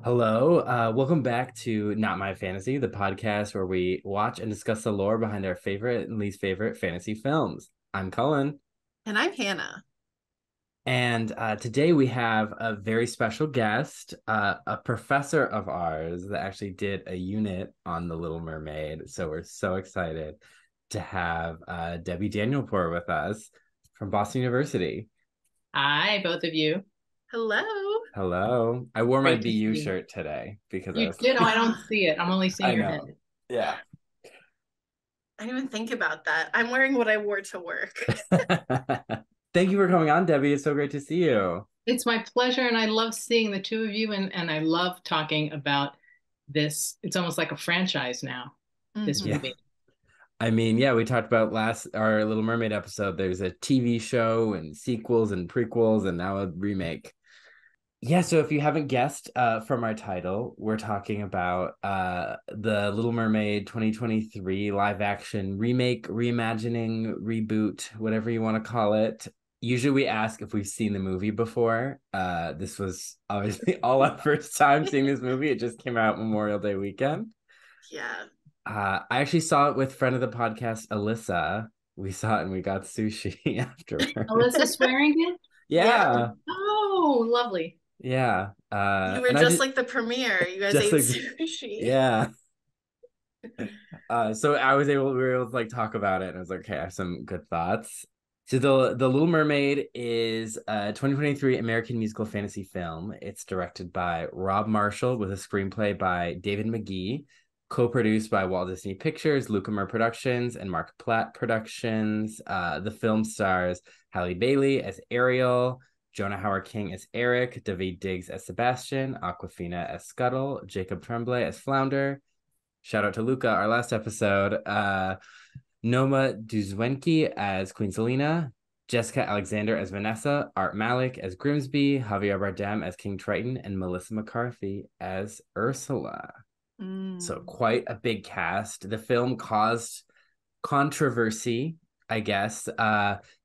Hello, welcome back to Not My Fantasy, the podcast where we watch and discuss the lore behind our favorite and least favorite fantasy films. I'm Cullen, And I'm Hannah. and today we have a very special guest, a professor of ours that actually did a unit on The Little Mermaid. So we're so excited to have Debbie Danielpour with us from Boston University. Hi, both of you. Hello. Hello. I wore my Great to see BU you. shirt today because I You was did? Oh, I like, don't see it. I'm only seeing I your know. head. Yeah. I didn't even think about that. I'm wearing what I wore to work. Thank you for coming on, Debbie. It's so great to see you. It's my pleasure, and I love seeing the two of you, and I love talking about this. It's almost like a franchise now, this Yeah. movie. I mean, yeah, we talked about our Little Mermaid episode. There's a TV show and sequels and prequels and now a remake. Yeah, so if you haven't guessed from our title, we're talking about the Little Mermaid 2023 live action remake, reimagining, reboot, whatever you want to call it. Usually we ask if we've seen the movie before. This was obviously all our first time seeing this movie. It just came out Memorial Day weekend. Yeah. I actually saw it with friend of the podcast, Alyssa. We saw it and we got sushi afterwards. Alyssa Swearingen? Yeah. Oh, lovely. Yeah. You were And I just just like the premiere. You guys just ate like sushi. yeah. So we were able to like talk about it and I was like, okay, I have some good thoughts. So the Little Mermaid is a 2023 American musical fantasy film. It's directed by Rob Marshall with a screenplay by David McGee, co-produced by Walt Disney Pictures, Lucamere Productions, and Mark Platt Productions. The film stars Halle Bailey as Ariel, Jonah Howard King as Eric, David Diggs as Sebastian, Awkwafina as Scuttle, Jacob Tremblay as Flounder. Shout out to Luca, our last episode. Noma Duzwenki as Queen Selena, Jessica Alexander as Vanessa, Art Malik as Grimsby, Javier Bardem as King Triton, and Melissa McCarthy as Ursula. So quite a big cast. The film caused controversy, I guess,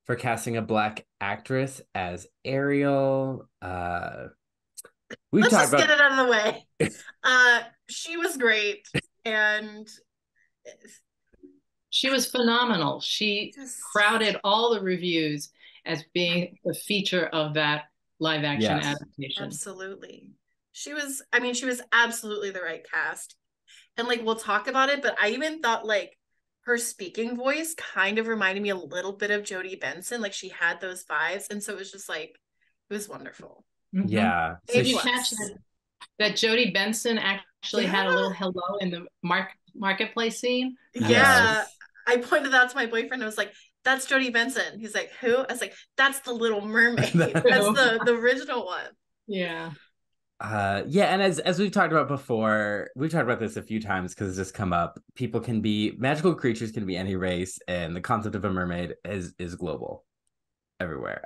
for casting a Black actress as Ariel. Let's just get it out of the way. She was great, and She was phenomenal. She crowded all the reviews as being the feature of that live action adaptation. Absolutely. She was absolutely the right cast. And like we'll talk about it, but I even thought like her speaking voice kind of reminded me a little bit of Jodie Benson. Like she had those vibes. And so it was just like it was wonderful. Yeah. Did you catch that Jodie Benson actually had a little hello in the marketplace scene? Yeah. I pointed that out to my boyfriend. I was like, that's Jodie Benson. He's like, who? I was like, that's the Little Mermaid. That's the original one. Yeah. And as we've talked about before, we've talked about this a few times because it's just come up. Magical creatures can be any race, and the concept of a mermaid is global everywhere.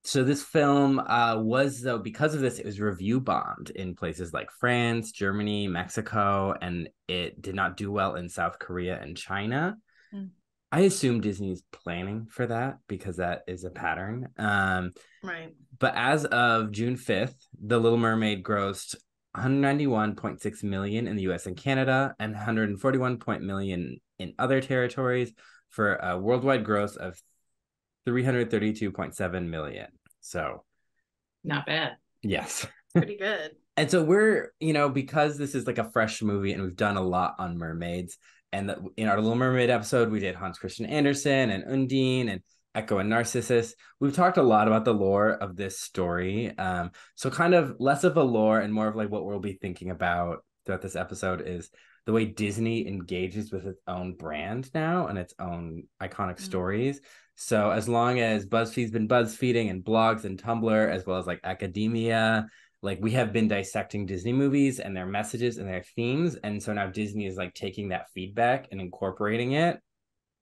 So this film was, though, because of this, it was review bombed in places like France, Germany, Mexico, and it did not do well in South Korea and China. I assume Disney's planning for that because that is a pattern. Right. But as of June 5th, The Little Mermaid grossed 191.6 million in the US and Canada and 141 million in other territories for a worldwide gross of 332.7 million. So not bad. Yes. Pretty good. And so we're, because this is like a fresh movie and we've done a lot on mermaids. And in our Little Mermaid episode, we did Hans Christian Andersen and Undine and Echo and Narcissus. We've talked a lot about the lore of this story. So kind of less of a lore and more of like what we'll be thinking about throughout this episode is the way Disney engages with its own brand now and its own iconic stories. So as long as BuzzFeed's been BuzzFeeding and blogs and Tumblr, as well as like academia, like we have been dissecting Disney movies and their messages and their themes. And so now Disney is like taking that feedback and incorporating it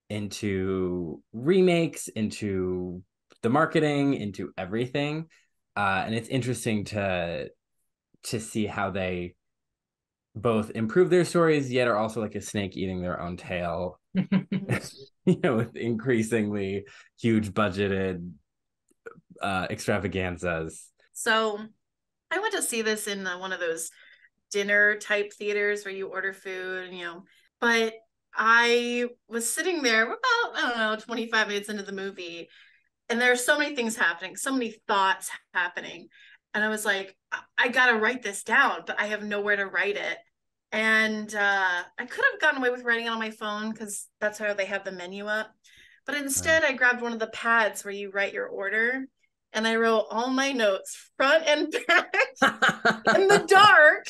into remakes, into the marketing, into everything. And it's interesting to see how they both improve their stories, yet are also like a snake eating their own tail, with increasingly huge budgeted extravaganzas. So I went to see this in one of those dinner type theaters where you order food, and, but I was sitting there about, I don't know, 25 minutes into the movie, and there are so many things happening, so many thoughts happening. And I was like, I gotta write this down, but I have nowhere to write it. And I could have gotten away with writing it on my phone because that's how they have the menu up. But instead, I grabbed one of the pads where you write your order, and I wrote all my notes front and back in the dark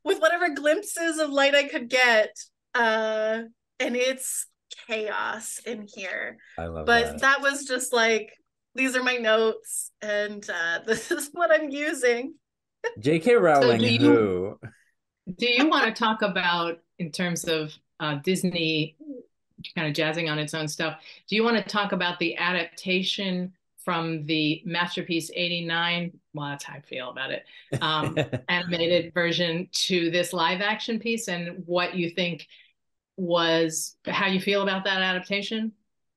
with whatever glimpses of light I could get. And it's chaos in here. I love but that was just like, these are my notes, and this is what I'm using. J.K. So Rowling, do you want to talk about, in terms of Disney kind of jazzing on its own stuff, do you want to talk about the adaptation from the masterpiece 89, well, that's how I feel about it, animated version, to this live action piece, and what you think was, how you feel about that adaptation?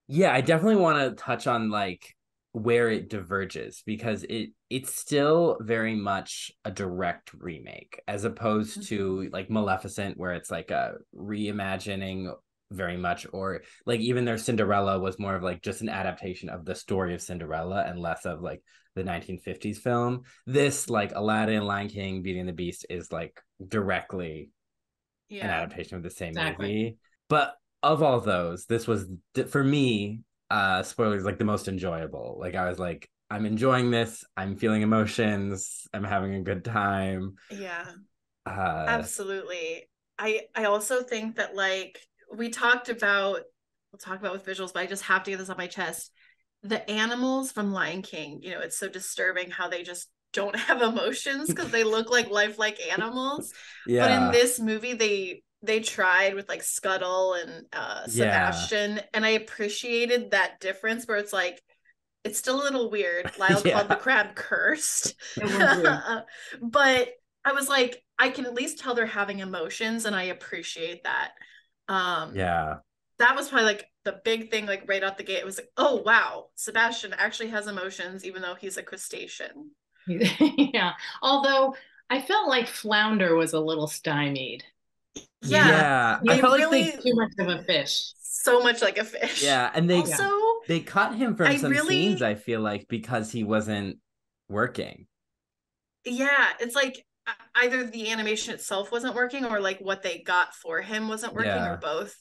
Yeah, I definitely want to touch on like where it diverges, because it's still very much a direct remake, as opposed to like Maleficent, where it's like a reimagining very much, or like even their Cinderella was more of like just an adaptation of the story of Cinderella and less of like the 1950s film. This, like Aladdin, Lion King, Beauty and the Beast, is like directly an adaptation of the same movie. But of all those, this was, for me, spoilers, like the most enjoyable. Like I was like, I'm enjoying this, I'm feeling emotions, I'm having a good time. Absolutely. I also think that, like, we'll talk about with visuals, but I just have to get this on my chest. The animals from Lion King, it's so disturbing how they just don't have emotions because they look like lifelike animals. But in this movie, they tried with like Scuttle and Sebastian, and I appreciated that difference where it's like, it's still a little weird. Lyle called the crab cursed. But I was like, I can at least tell they're having emotions, and I appreciate that. That was probably like the big thing, like right out the gate. It was like, oh wow, Sebastian actually has emotions, even though he's a crustacean. Yeah. Although I felt like Flounder was a little stymied. I felt like they too much of a fish. So much like a fish. Yeah, and they cut him from some scenes, I feel like, because he wasn't working. Yeah, it's like either the animation itself wasn't working, or like what they got for him wasn't working, or both.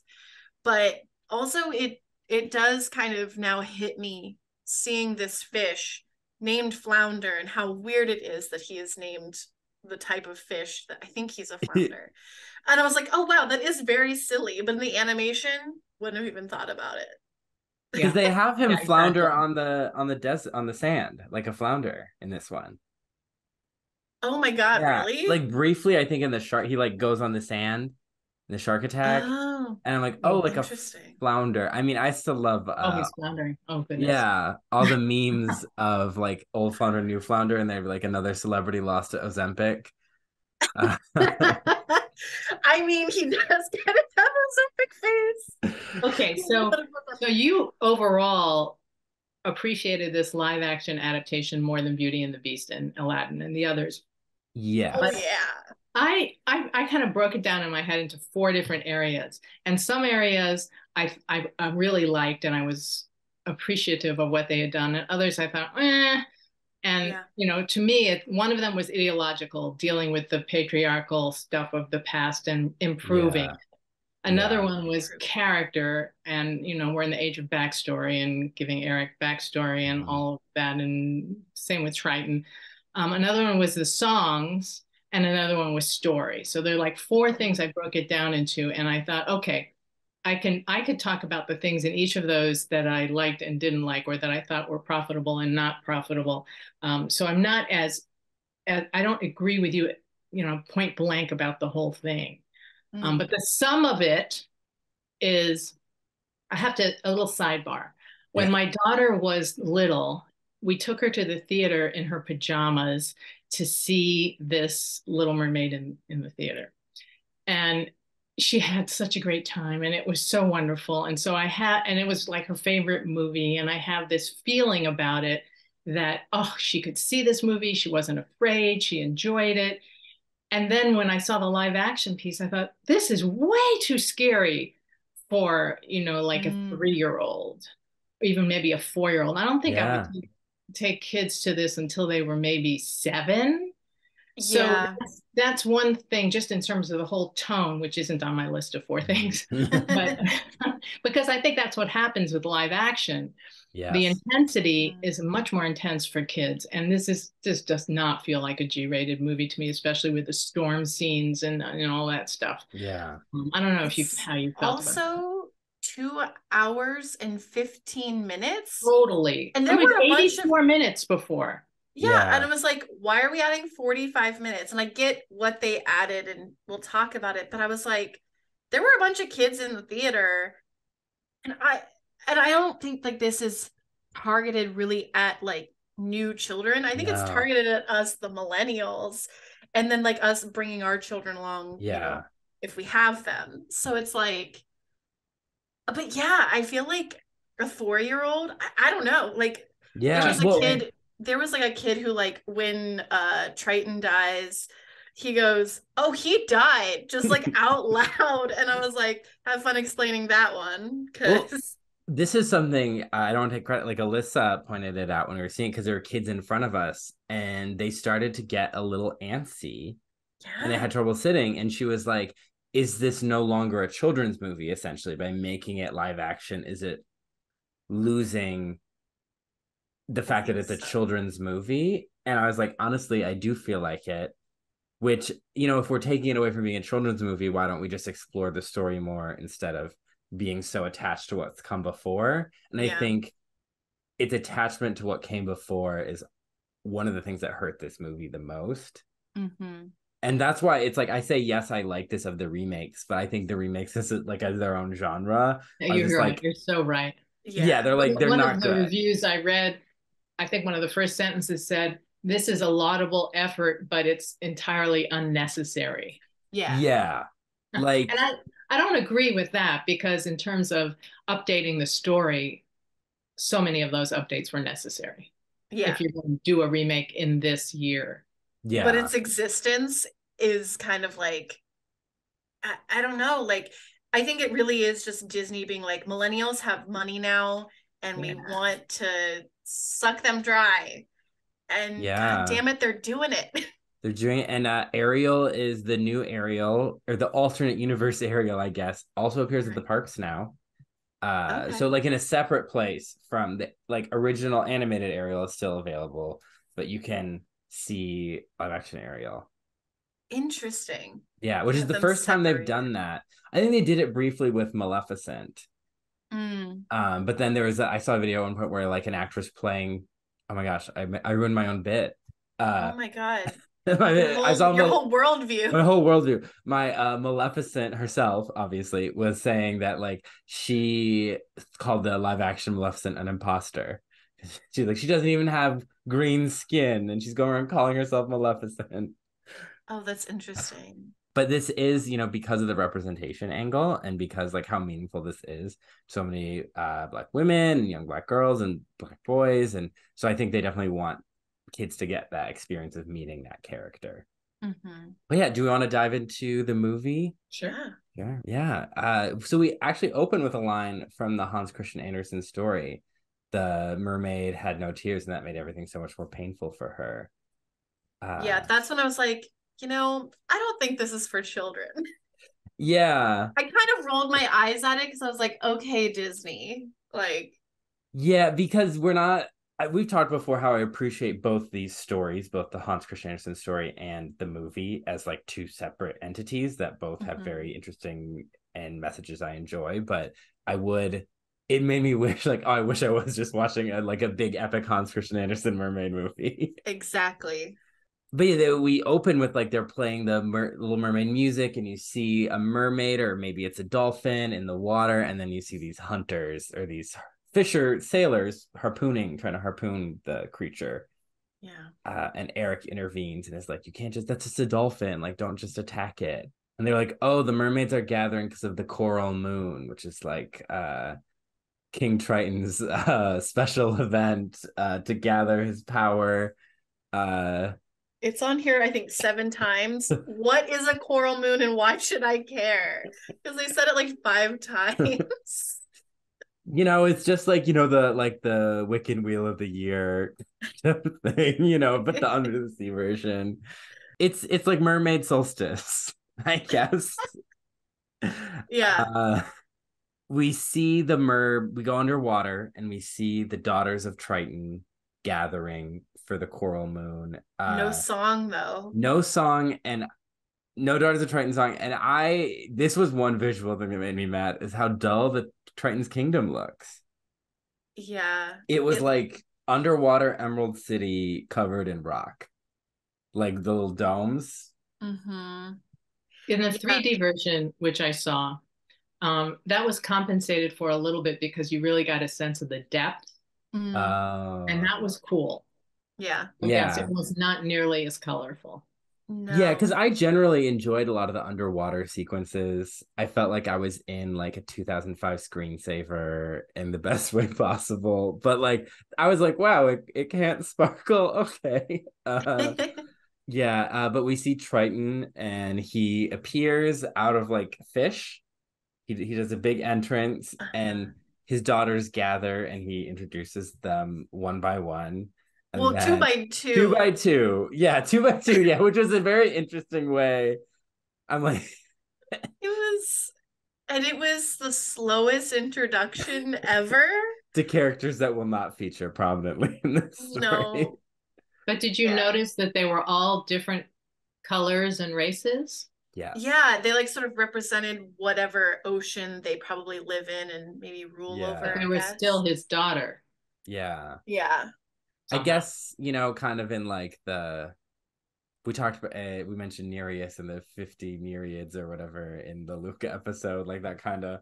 But also it does kind of now hit me seeing this fish named Flounder, and how weird it is that he is named the type of fish that I think he's a flounder. And I was like, oh wow, that is very silly. But in the animation, wouldn't have even thought about it. Because they have him flounder on the sand, like a flounder in this one. Oh my god, really? Like briefly, I think in the shark, he like goes on the sand in the shark attack. And I'm like, oh, like a flounder. I mean, I still love he's floundering. Oh goodness. Yeah, all the memes of like old flounder, new flounder, and they're like another celebrity lost to Ozempic. I mean, he does kind of have Ozempic face. Okay, so you overall appreciated this live action adaptation more than Beauty and the Beast and Aladdin and the others. Yeah. Oh yeah. I kind of broke it down in my head into 4 different areas, and some areas I really liked and I was appreciative of what they had done, and others I thought, And to me, one of them was ideological, dealing with the patriarchal stuff of the past and improving. Another one was character, and we're in the age of backstory and giving Eric backstory and all of that, and same with Triton. Another one was the songs, and another one was story. So they're like 4 things I broke it down into, and I thought, okay, I could talk about the things in each of those that I liked and didn't like, or that I thought were profitable and not profitable. So I'm not I don't agree with you, point blank about the whole thing. But the sum of it is, a little sidebar. When my daughter was little, we took her to the theater in her pajamas to see this Little Mermaid in the theater. And she had such a great time, and it was so wonderful. And so and it was like her favorite movie, and I have this feeling about it. that, oh, she could see this movie. She wasn't afraid. She enjoyed it. And then when I saw the live action piece, I thought, this is way too scary for, like a 3-year-old, even maybe a 4-year-old. I don't think I would Yeah. take kids to this until they were maybe 7. So Yeah. that's one thing, just in terms of the whole tone, which isn't on my list of 4 things, but because I think that's what happens with live action. The Yes. intensity is much more intense for kids, and this does not feel like a G-rated movie to me, especially with the storm scenes and all that stuff. Yeah. I don't know It's how you felt about that. also 2 hours and 15 minutes. Totally. And It there was were a bunch of 84 minutes before. yeah, and Yeah. I was like, why are we adding 45 minutes? And I get what they added and we'll talk about it, but I was like, there were a bunch of kids in the theater, and I don't think like this is targeted really at like new children. I think it's No. targeted at us, the millennials, and then like us bringing our children along, Yeah. if we have them. So it's like, but yeah, I feel like a 4-year-old, I don't know, like there Yeah. was a Well, kid, there was like a kid who like when Triton dies, he goes, oh, he died, just like out loud. And I was like, have fun explaining that one, well, because this is something I don't take credit. Like Alyssa pointed it out when we were seeing, because there were kids in front of us and they started to get a little antsy and they yeah, had trouble sitting. And she was like, is this no longer a children's movie? Essentially, by making it live action, is it losing the I fact that think it's a so. children's movie? And I was like, honestly, I do feel like it. Which, if we're taking it away from being a children's movie, why don't we just explore the story more instead of being so attached to what's come before? And I Yeah. think its attachment to what came before is one of the things that hurt this movie the most. Mm-hmm. And that's why it's like I say, yes, I like this of the remakes, but I think the remakes is like as their own genre are just You're right. like, You're so right. yeah, Yeah. they're One of not the good. reviews I read, I think one of the first sentences said, "This is a laudable effort, but it's entirely unnecessary." Yeah. Yeah. And Like, I don't agree with that, because in terms of updating the story, so many of those updates were necessary Yeah. if you're going to do a remake in this year. But yeah. its existence is kind of like, I don't know, like I think it really is just Disney being like, millennials have money now and we Yeah. want to suck them dry. And god Yeah. damn it, they're doing it. They're doing it, and Ariel is the new Ariel, or the alternate universe Ariel, I guess. Also appears at the Right. parks now. Okay. So like in a separate place from the like original animated Ariel is still available, but you can see live action Ariel. Interesting. Yeah, They which is have the them first time they've separated. done that. I think they did it briefly with Maleficent. Mm. But then I saw a video at one point where like an actress playing, oh my gosh, I ruined my own bit. Oh Uh, my god. Your I whole saw your whole worldview. my whole worldview. My Maleficent herself, obviously, was saying that like she called the live action Maleficent an imposter. She doesn't even have green skin, and she's going around calling herself Maleficent. Oh, that's interesting. But this is, because of the representation angle and because like how meaningful this is. So many Black women and young Black girls and Black boys, and so I think they definitely want kids to get that experience of meeting that character. Mm-hmm. But yeah, do we want to dive into the movie? Sure. Yeah. Yeah, yeah. So we actually open with a line from the Hans Christian Andersen story. The mermaid had no tears, and that made everything so much more painful for her. Yeah, that's when I was like, I don't think this is for children. Yeah, I kind of rolled my eyes at it because I was like, okay, Disney. Like, yeah, because we've talked before how I appreciate both these stories, both the Hans Christian Andersen story and the movie, as like two separate entities that both have mhm. very interesting and messages I enjoy. But it made me wish like, oh, I wish I was just watching a big epic Hans Christian Andersen mermaid movie. Exactly. But yeah, we open with like they're playing the Little Mermaid music, and you see a mermaid, or maybe it's a dolphin in the water, and then you see these hunters or these fisher sailors trying to harpoon the creature. Yeah. And Eric intervenes and is like, "You can't that's just a dolphin. Like, don't just attack it." And they're like, "Oh, the mermaids are gathering because of the coral moon, which is like King Triton's special event to gather his power. It's on here, I think, 7 times. What is a coral moon and why should I care? Because they said it like 5 times. It's just like, the Wiccan Wheel of the Year thing, but the under the sea version. It's like mermaid solstice, I guess. Yeah. We see we go underwater and we see the daughters of Triton gathering for the coral moon. No song though. No song and no Daughters of Triton song. And this was one visual thing that made me mad, is how dull the Triton's kingdom looks. Yeah. It was like underwater Emerald City covered in rock. Like the little domes. Mm-hmm. In the 3D version, which I saw, that was compensated for a little bit because you really got a sense of the depth. Oh. And that was cool. Yeah. Yes, it was not nearly as colorful. No. Yeah, because I generally enjoyed a lot of the underwater sequences. I felt like I was in like a 2005 screensaver in the best way possible. But like, I was like, wow, it can't sparkle. Okay. Yeah, but we see Triton and he appears out of like fish. He does a big entrance and his daughters gather and he introduces them one by one. And well, then 2 by 2. 2 by 2. Yeah, 2 by 2. Yeah, which was a very interesting way. I'm like, it was the slowest introduction ever to characters that will not feature prominently in this story. No. But did you notice that they were all different colors and races? Yeah. Yeah, they like sort of represented whatever ocean they probably live in and maybe rule over. But they were still his daughter. Yeah. Yeah. I guess, kind of in like we talked about, we mentioned Nereus and the 50 Nereids or whatever in the Luca episode, like that kind of,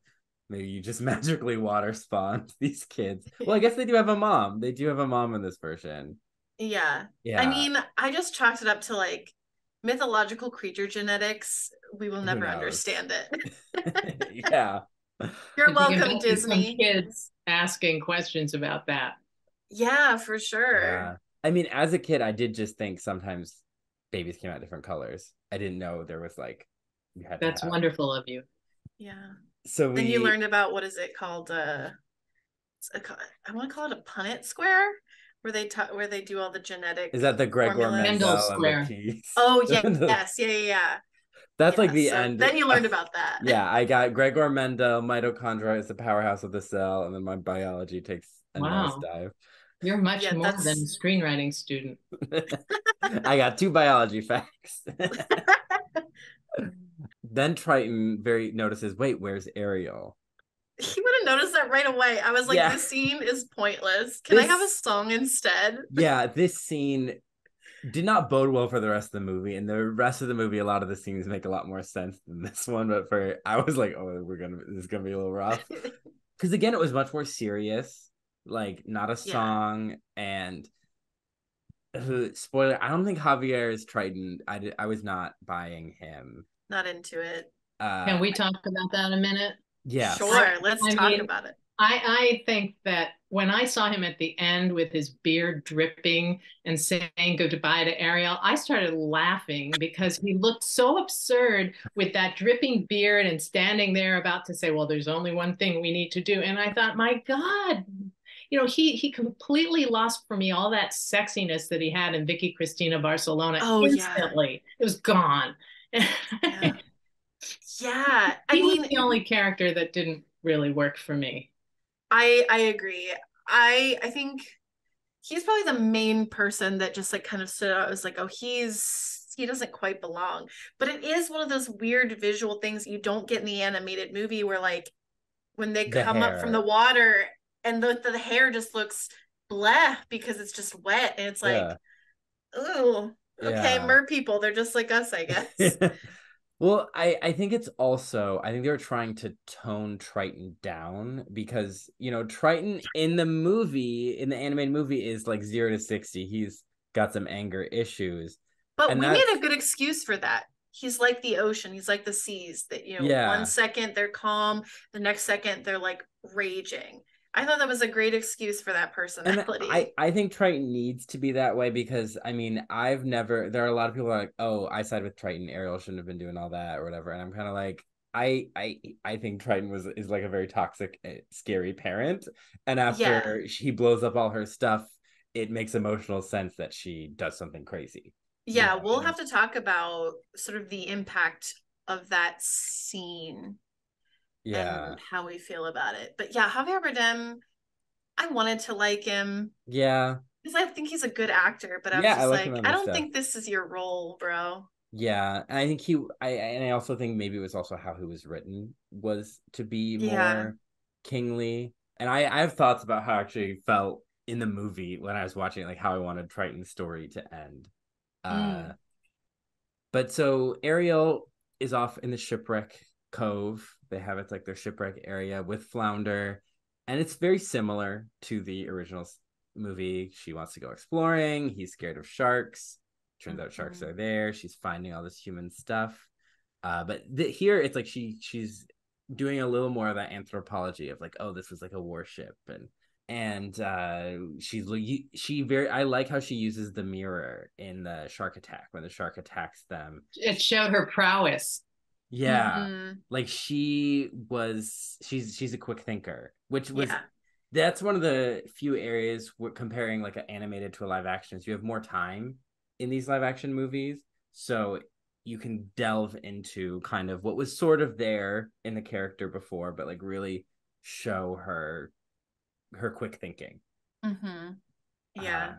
maybe you just magically water spawn these kids. Well, I guess they do have a mom. They do have a mom in this version. Yeah. Yeah. I mean, I just chalked it up to like mythological creature genetics. We will never understand it. Yeah. You're welcome, Disney. Some kids asking questions about that. Yeah, for sure. Yeah. I mean, as a kid, I did just think sometimes babies came out different colors. I didn't know there was like, you had That's wonderful of you. Yeah. So then you learned about, what is it called? I want to call it a Punnett square, where they do all the genetic. Is that the Gregor Mendel square? Oh yeah, yeah. That's like the end. Then you learned about that. Yeah, I got Gregor Mendel, mitochondria is the powerhouse of the cell, and then my biology takes a nosedive. You're much more than a screenwriting student. I got 2 biology facts. Then Triton notices, wait, where's Ariel? He would have noticed that right away. I was like, this scene is pointless. Can I have a song instead? Yeah, this scene did not bode well for the rest of the movie. And the rest of the movie, a lot of the scenes make a lot more sense than this one. But I was like, oh, this is gonna be a little rough. Because again, it was much more serious, like not a song. And spoiler, I don't think Javier is Triton. I was not buying him. Not into it. Can we talk about that a minute? Yeah, sure. Let's talk about it. I think that when I saw him at the end with his beard dripping and saying goodbye to Ariel, I started laughing because he looked so absurd with that dripping beard and standing there about to say, well, there's only one thing we need to do. And I thought, my God, he completely lost for me all that sexiness that he had in Vicky Cristina Barcelona instantly. It was gone. Yeah. He was the only character that didn't really work for me. I agree. I think he's probably the main person that just like kind of stood out as like, oh, he doesn't quite belong. But it is one of those weird visual things you don't get in the animated movie where like when they come up from the water and the hair just looks bleh because it's just wet and it's like, ooh, okay, mer people, they're just like us, I guess. Well, I think it's also, I think they were trying to tone Triton down because, Triton in the animated movie is like 0 to 60. He's got some anger issues. But we made a good excuse for that. He's like the ocean. He's like the seas that, 1 second they're calm, the next second they're like raging. I thought that was a great excuse for that And personality. I think Triton needs to be that way because I mean there are a lot of people who are like, oh, I side with Triton, Ariel shouldn't have been doing all that or whatever, and I'm kind of like, I think Triton is like a very toxic, scary parent, and Yeah. after she blows up all her stuff, it makes emotional sense that she does something crazy. Yeah, we'll have to talk about sort of the impact of that scene Yeah. and how we feel about it. But yeah, Javier Bardem, I wanted to like him Yeah. because I think he's a good actor, but I was Yeah, I just like him like, on I this don't stuff. think this is your role, bro. Yeah, and I think I also think maybe it was also how he was written was to be Yeah. more kingly. And I have thoughts about how I actually felt in the movie when I was watching it, like how I wanted Triton's story to end. Uh, Mm. but so Ariel is off in the shipwreck cove. They have it's like their shipwreck area with Flounder, and it's very similar to the original movie. She wants to go exploring. He's scared of sharks. Turns out sharks are there. She's finding all this human stuff. But here it's like she's doing a little more of that anthropology of like, oh, this was like a warship, and she very I like how she uses the mirror in the shark attack when the shark attacks them. It showed her prowess. Yeah, Mm-hmm. like she's a quick thinker, which was Yeah. that's one of the few areas where comparing like an animated to a live action is you have more time in these live action movies, so you can delve into kind of what was sort of there in the character before, but like really show her quick thinking. Mm-hmm. Uh, Yeah.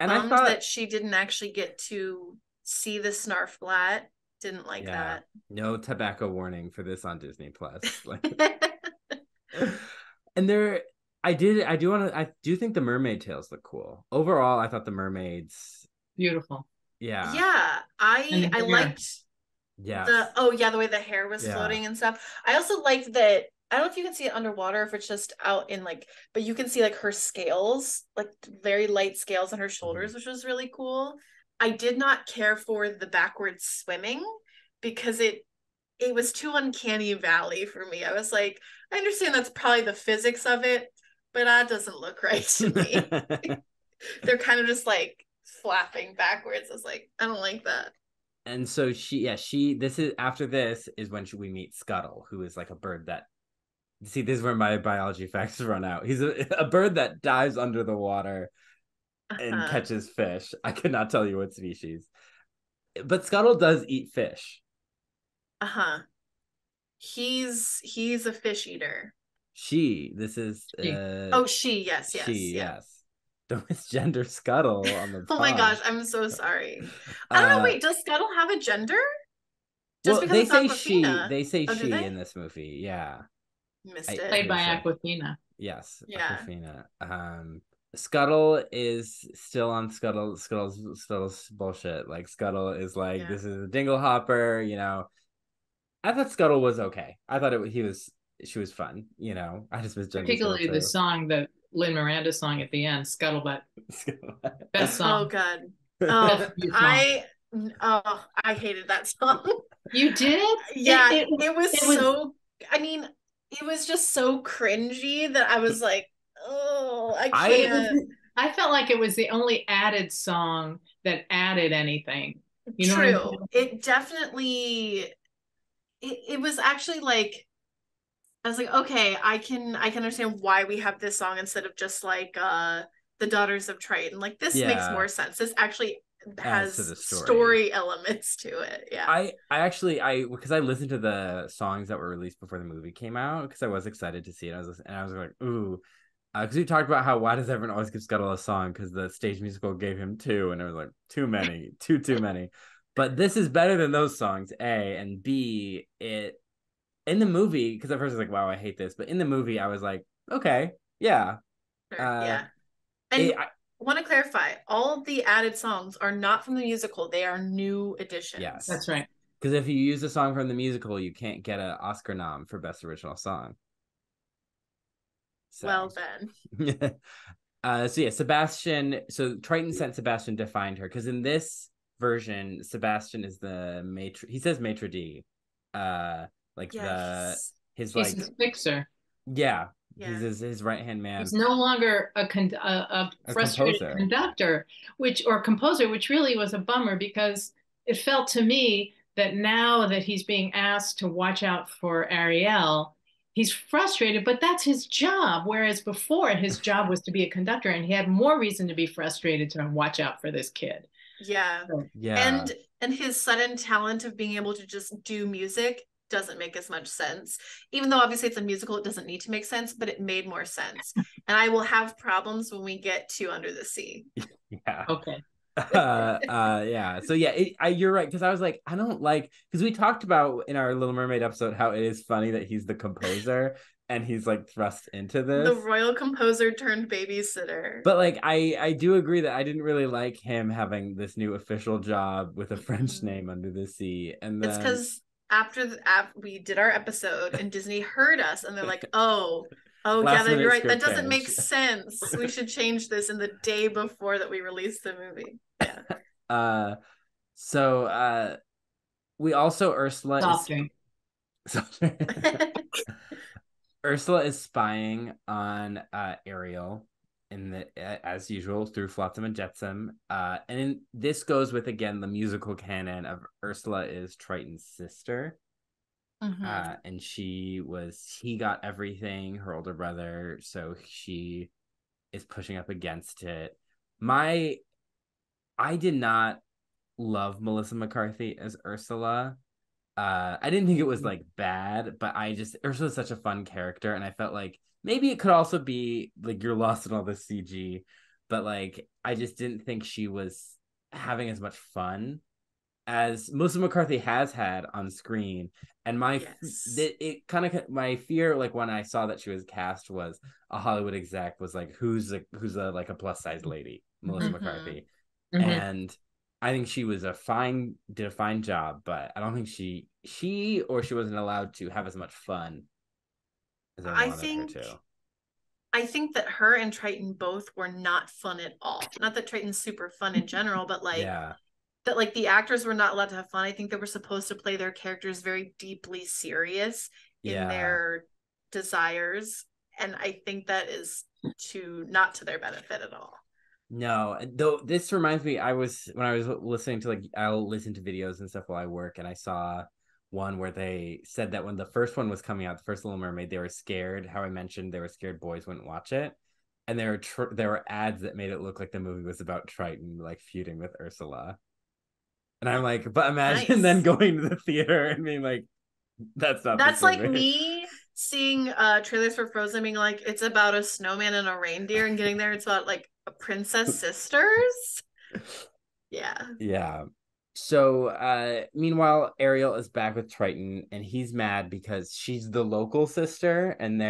and I Bummed thought, that she didn't actually get to see the Snarfblat. Didn't like yeah, that. no tobacco warning for this on Disney Plus. Like, and there, I do think the mermaid tails look cool. Overall, I thought the mermaids, Beautiful. yeah, Yeah, And I the hair. liked yes, the way the hair was yeah, floating and stuff. I also liked that. I don't know if you can see it underwater, if it's just out in like, but you can see like her scales, like very light scales on her mm-hmm. shoulders, which was really cool. I did not care for the backwards swimming because it was too uncanny valley for me. I was like, I understand that's probably the physics of it, but that doesn't look right to me. They're kind of just like flapping backwards. I was like, I don't like that. And so she this is after this is when we meet Scuttle, who is like a bird that see this is where my biology facts run out. He's a bird that dives under the water and Uh-huh. catches fish. I could not tell you what species, but Scuttle does eat fish. Uh-huh. He's a fish eater. This is Oh, she, yes, yes, she, yeah. yes. Don't misgender Scuttle on the Oh my gosh, pod. I'm so sorry. I don't know, Uh wait, does Scuttle have a gender? Just well, because it's Aquafina. they say Oh, do she they? in this movie. Yeah. Missed I'm it. Played pretty by sure. Aquafina. Yes, Yeah. Aquafina. Scuttle is still on Scuttle's bullshit. Like Scuttle is like Yeah. this is a dingle hopper, I thought Scuttle was okay. I thought she was fun, I just misgendered Scuttle Particularly the too. song, the Lin Miranda song at the end, Scuttlebutt. Best Oh song. god. Best Oh, song. I hated that song. You did? Yeah, it was It was so, I mean, it was just so cringy that I was like, oh, I I it was can't. I felt like it was the only added song that added anything. You know what I'm True. saying? It definitely, it was actually like, I was like, okay, I can understand why we have this song instead of just like the Daughters of Triton. Like this makes yeah, more sense. This actually adds to has the story. story elements to it. Yeah. I actually I because I listened to the songs that were released before the movie came out because I was excited to see it. I was like, ooh, because we talked about how why does everyone always give Scuttle a song because the stage musical gave him two, and it was like too many, too many. But this is better than those songs, A, and B. It in the movie because at first I was like, wow, I hate this, but in the movie I was like, okay, yeah, Sure. uh, Yeah. And it, I, want to clarify, all of the added songs are not from the musical. They are new additions. That's right. because if you use a song from the musical, you can't get an Oscar nom for best original song. So Well then. so yeah, Sebastian. So Triton sent Sebastian to find her because in this version, Sebastian is the maitre. He says maitre d, like Yeah, the his He's like his fixer. yeah, He's his right hand man. He's no longer a A frustrated composer. conductor, or composer, which really was a bummer because it felt to me that now that he's being asked to watch out for Ariel, he's frustrated, but that's his job. Whereas before, his job was to be a conductor, and he had more reason to be frustrated to watch out for this kid. Yeah. So, Yeah. And his sudden talent of being able to just do music doesn't make as much sense. Even though obviously it's a musical, it doesn't need to make sense, but it made more sense. And I will have problems when we get to Under the Sea. Yeah. okay. Yeah. So yeah, you're right, because I was like, I don't like, because we talked about in our Little Mermaid episode how it is funny that he's the composer and he's like thrust into The this. royal composer turned babysitter. But like I do agree that I didn't really like him having this new official job with a French name, Under the Sea. And It's then because after we did our episode and Disney heard us and they're like, oh yeah, last then you're minute right. That script doesn't make change. sense. We should change this in the day before that we release the movie. Yeah. So we also Softer. Ursula is spying on Ariel in the as usual through Flotsam and Jetsam. This goes with again the musical canon of Ursula is Triton's sister. And he got everything, her older brother, so she is pushing up against it. I did not love Melissa McCarthy as Ursula. I didn't think it was like bad, but Ursula's such a fun character, and I felt like maybe it could also be like you're lost in all this CG, but like I just didn't think she was having as much fun as Melissa McCarthy has had on screen. And it kind of my fear, like when I saw that she was cast, was a Hollywood exec was like, who's a like a plus size lady, Melissa McCarthy, and I think she was did a fine job, but I don't think she wasn't allowed to have as much fun as I wanted her to. I think that her and Triton both were not fun at all. Not that Triton's super fun in general, but like yeah. that like the actors were not allowed to have fun. I think they were supposed to play their characters very deeply serious in their desires. And I think that is not to their benefit at all. No, though this reminds me, when I was listening to I'll listen to videos and stuff while I work, and I saw one where they said that when the first one was coming out, the first Little Mermaid, they were scared. How I mentioned they were scared boys wouldn't watch it, and there were ads that made it look like the movie was about Triton like feuding with Ursula. And I'm like, but imagine then going to the theater and being like, that's like me seeing trailers for Frozen being like, it's about a snowman and a reindeer, and getting there, it's about like a princess sisters. Yeah. So meanwhile, Ariel is back with Triton, and he's mad because she's the local sister, and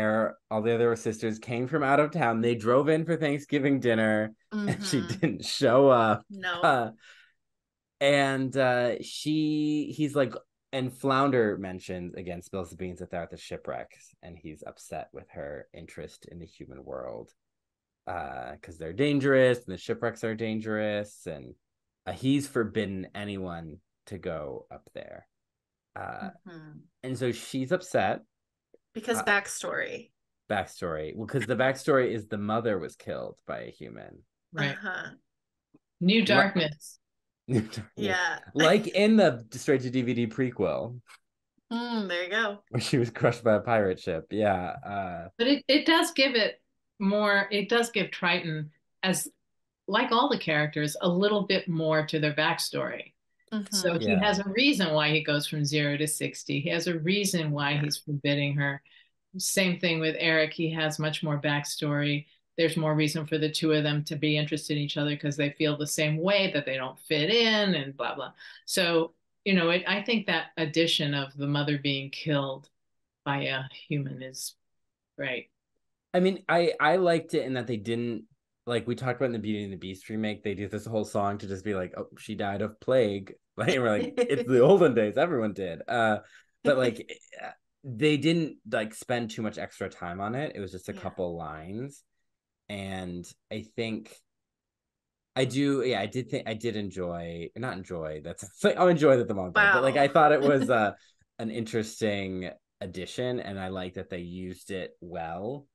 all the other sisters came from out of town. They drove in for Thanksgiving dinner, and she didn't show up. No. And he's like, and Flounder mentions again, spills the beans that they're at the shipwrecks, and he's upset with her interest in the human world because they're dangerous and the shipwrecks are dangerous, and he's forbidden anyone to go up there. And so she's upset because backstory. Well, because the backstory is the mother was killed by a human. Right. New Darkness. Yeah. Like in the straight to DVD prequel. There you go. Where she was crushed by a pirate ship. Yeah. But it does give it more, it does give Triton, as like all the characters, a little bit more to their backstory. So he has a reason why he goes from 0 to 60. He has a reason why he's forbidding her. Same thing with Eric. He has much more backstory. There's more reason for the two of them to be interested in each other because they feel the same way, that they don't fit in and blah, blah. So, I think that addition of the mother being killed by a human is right. I mean, I liked it in that they didn't, like we talked about in the Beauty and the Beast remake, they did this whole song to just be like, oh, she died of plague. Like, we're like, it's the olden days, everyone did. But like, they didn't like spend too much extra time on it. It was just a couple lines. And I think I did enjoy, not enjoy, that's like, I'll enjoy that the manga, but like I thought it was an interesting addition, and I like that they used it well.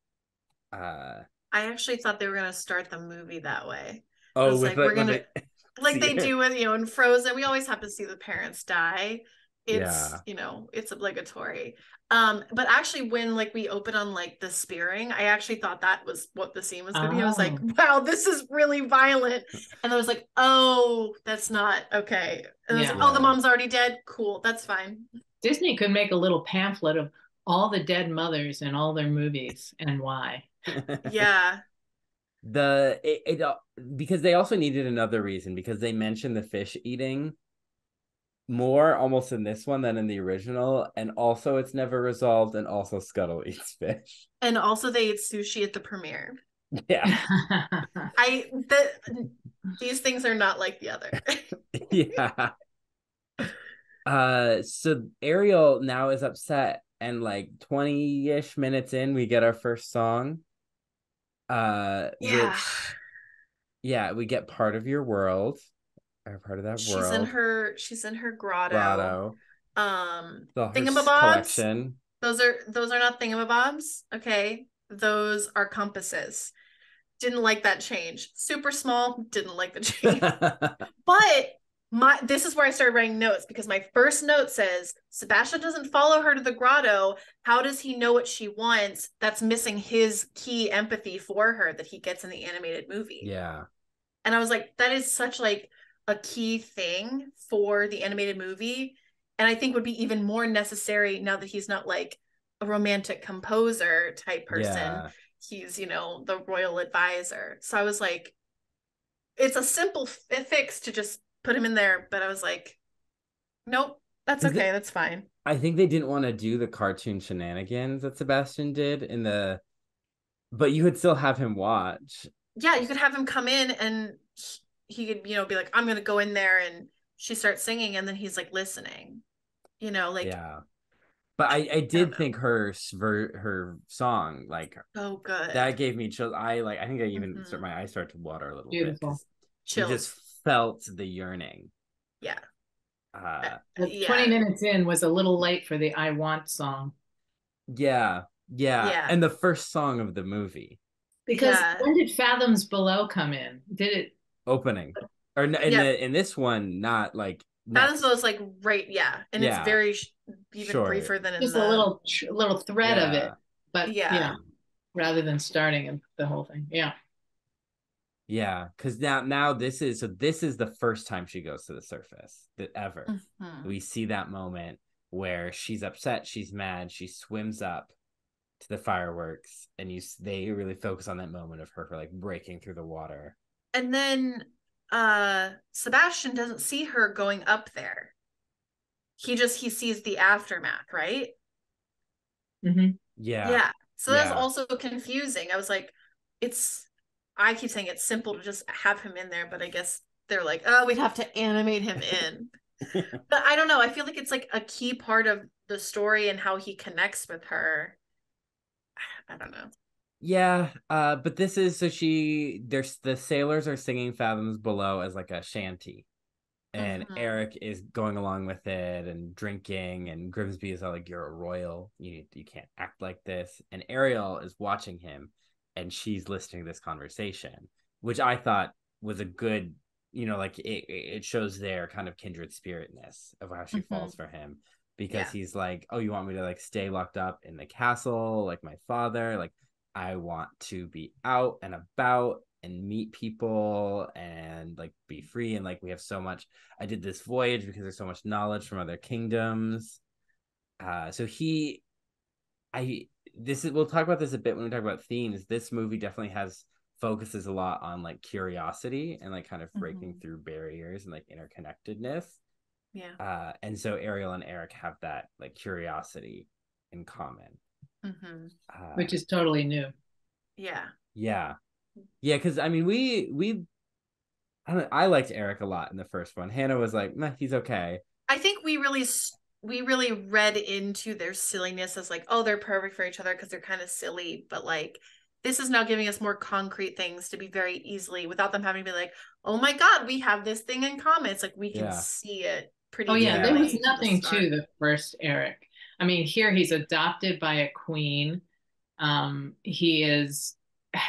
I actually thought they were gonna start the movie that way. I Oh, was with like, we're like when gonna they like see they it. do with, in Frozen. We always have to see the parents die. It's, Yeah. it's obligatory. But actually when like we open on like the spearing, I actually thought that was what the scene was gonna be. I was like, Oh, wow, this is really violent. And I was like, oh, that's not okay. And I was yeah. like, oh, the Yeah. mom's already dead. Cool, that's fine. Disney could make a little pamphlet of all the dead mothers in all their movies and why. Yeah. Because they also needed another reason, because they mentioned the fish eating more almost in this one than in the original, and also it's never resolved, and also Scuttle eats fish. And also they ate sushi at the premiere. Yeah. These things are not like the other. Yeah. So Ariel now is upset, and like 20-ish minutes in, we get our first song. Yeah. Which, yeah, we get Part of Your World, or Part of That World, She's in her grotto. Grotto, Um her Thingamabobs. collection. Those are not thingamabobs. Okay. Those are compasses. Didn't like that change. Super small, didn't like the change. But this is where I started writing notes, because my first note says Sebastian doesn't follow her to the grotto. How does he know what she wants? That's missing his key empathy for her that he gets in the animated movie. Yeah. And I was like, that is such like a key thing for the animated movie. And I think would be even more necessary now that he's not like a romantic composer type person. Yeah. He's, the royal advisor. So I was like, it's a simple fix to just put him in there. But I was like, nope, that's okay. That's fine. I think they didn't want to do the cartoon shenanigans that Sebastian did but you would still have him watch. Yeah, you could have him come in and he could, be like, I'm going to go in there, and she starts singing, and then he's like listening, like. Yeah. But I did think her song, like, so good. that gave me chills. I think I even my eyes started to water a little Beautiful. bit. You just felt the yearning. Yeah. 20 minutes in was a little late for the I Want song. Yeah. And the first song of the movie. Because when did Fathoms Below come in? Did it opening? Or in this one, not like Fathoms Below is like right, and it's very even briefer than just a little thread of it, but rather than starting the whole thing. Yeah, because now this is the first time she goes to the surface that ever. We see that moment where she's upset, she's mad, she swims up to the fireworks, and they really focus on that moment of her like breaking through the water. And then Sebastian doesn't see her going up there. He sees the aftermath, right? Yeah. So that's also confusing. I was like, I keep saying it's simple to just have him in there, but I guess they're like, oh, we'd have to animate him in. But I don't know. I feel like it's like a key part of the story and how he connects with her. I don't know. Yeah, but this is the sailors are singing Fathoms Below as like a shanty, and Eric is going along with it and drinking, and Grimsby is like, you're a royal, you can't act like this, and Ariel is watching him, and she's listening to this conversation, which I thought was a good, like it shows their kind of kindred spiritness of how she falls for him, because he's like, oh, you want me to like stay locked up in the castle like my father? Like, I want to be out and about and meet people and like be free, and like we have so much. I did this voyage because there's so much knowledge from other kingdoms. So we'll talk about this a bit when we talk about themes. This movie definitely focuses a lot on like curiosity and like kind of breaking through barriers and like interconnectedness. And so Ariel and Eric have that like curiosity in common. Which is totally new. Because I mean I liked Eric a lot in the first one. Hannah was like, meh, he's okay. I think we really read into their silliness as like, oh, they're perfect for each other because they're kind of silly, but like this is now giving us more concrete things to be very easily, without them having to be like, oh my god, we have this thing in common. It's like we can see it pretty there was nothing to the first Eric. I mean, here he's adopted by a queen. He is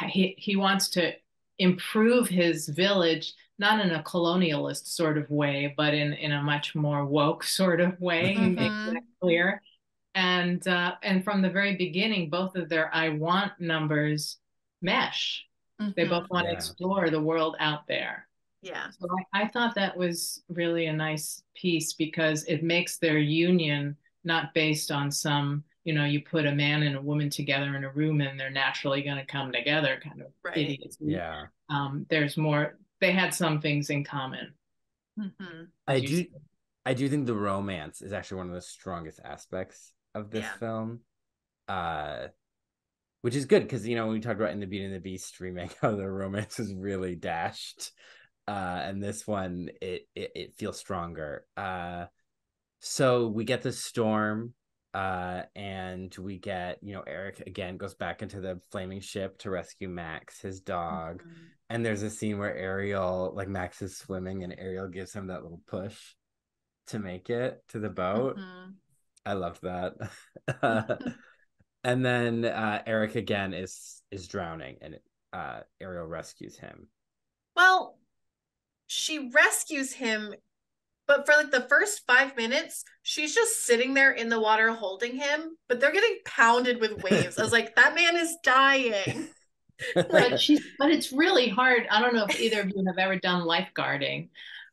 he wants to improve his village, not in a colonialist sort of way, but in a much more woke sort of way. He makes that clear. And from the very beginning, both of their I want numbers mesh. They both want to explore the world out there. Yeah. So I thought that was really a nice piece because it makes their union not based on some, you put a man and a woman together in a room and they're naturally going to come together kind of idiocy. Yeah. There's more, they had some things in common. I do think the romance is actually one of the strongest aspects of this film. Which is good because, we talked about in the Beauty and the Beast remake how the romance is really dashed. And this one, it feels stronger. So we get the storm, and we get, Eric again goes back into the flaming ship to rescue Max, his dog. And there's a scene where Ariel, like Max is swimming and Ariel gives him that little push to make it to the boat. I loved that. And then Eric again is drowning and Ariel rescues him. Well, she rescues him, but for like the first 5 minutes, she's just sitting there in the water holding him, but they're getting pounded with waves. I was like, that man is dying. But it's really hard. I don't know if either of you have ever done lifeguarding,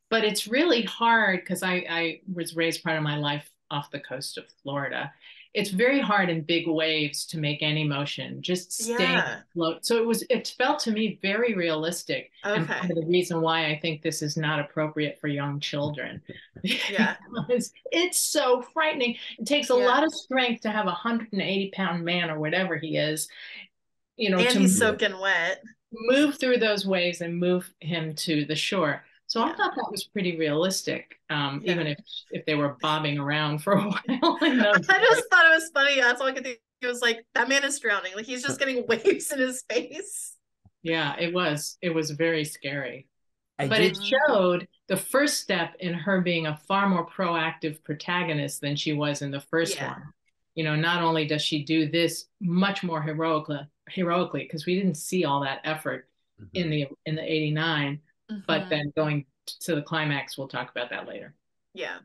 but it's really hard because I was raised part of my life off the coast of Florida. It's very hard in big waves to make any motion, just stay afloat. So it felt to me very realistic. And part of the reason why I think this is not appropriate for young children. Because it's so frightening. It takes a lot of strength to have a 180-pound man or whatever he is, and he's soaking wet. Move through those waves and move him to the shore. So I thought that was pretty realistic, even if they were bobbing around for a while. I just thought it was funny. That's all I could think. It was like, that man is drowning. Like, he's just getting waves in his face. Yeah, it was very scary. But it showed the first step in her being a far more proactive protagonist than she was in the first one. Not only does she do this much more heroically, because we didn't see all that effort in the 89. But then going to the climax, we'll talk about that later. Yeah.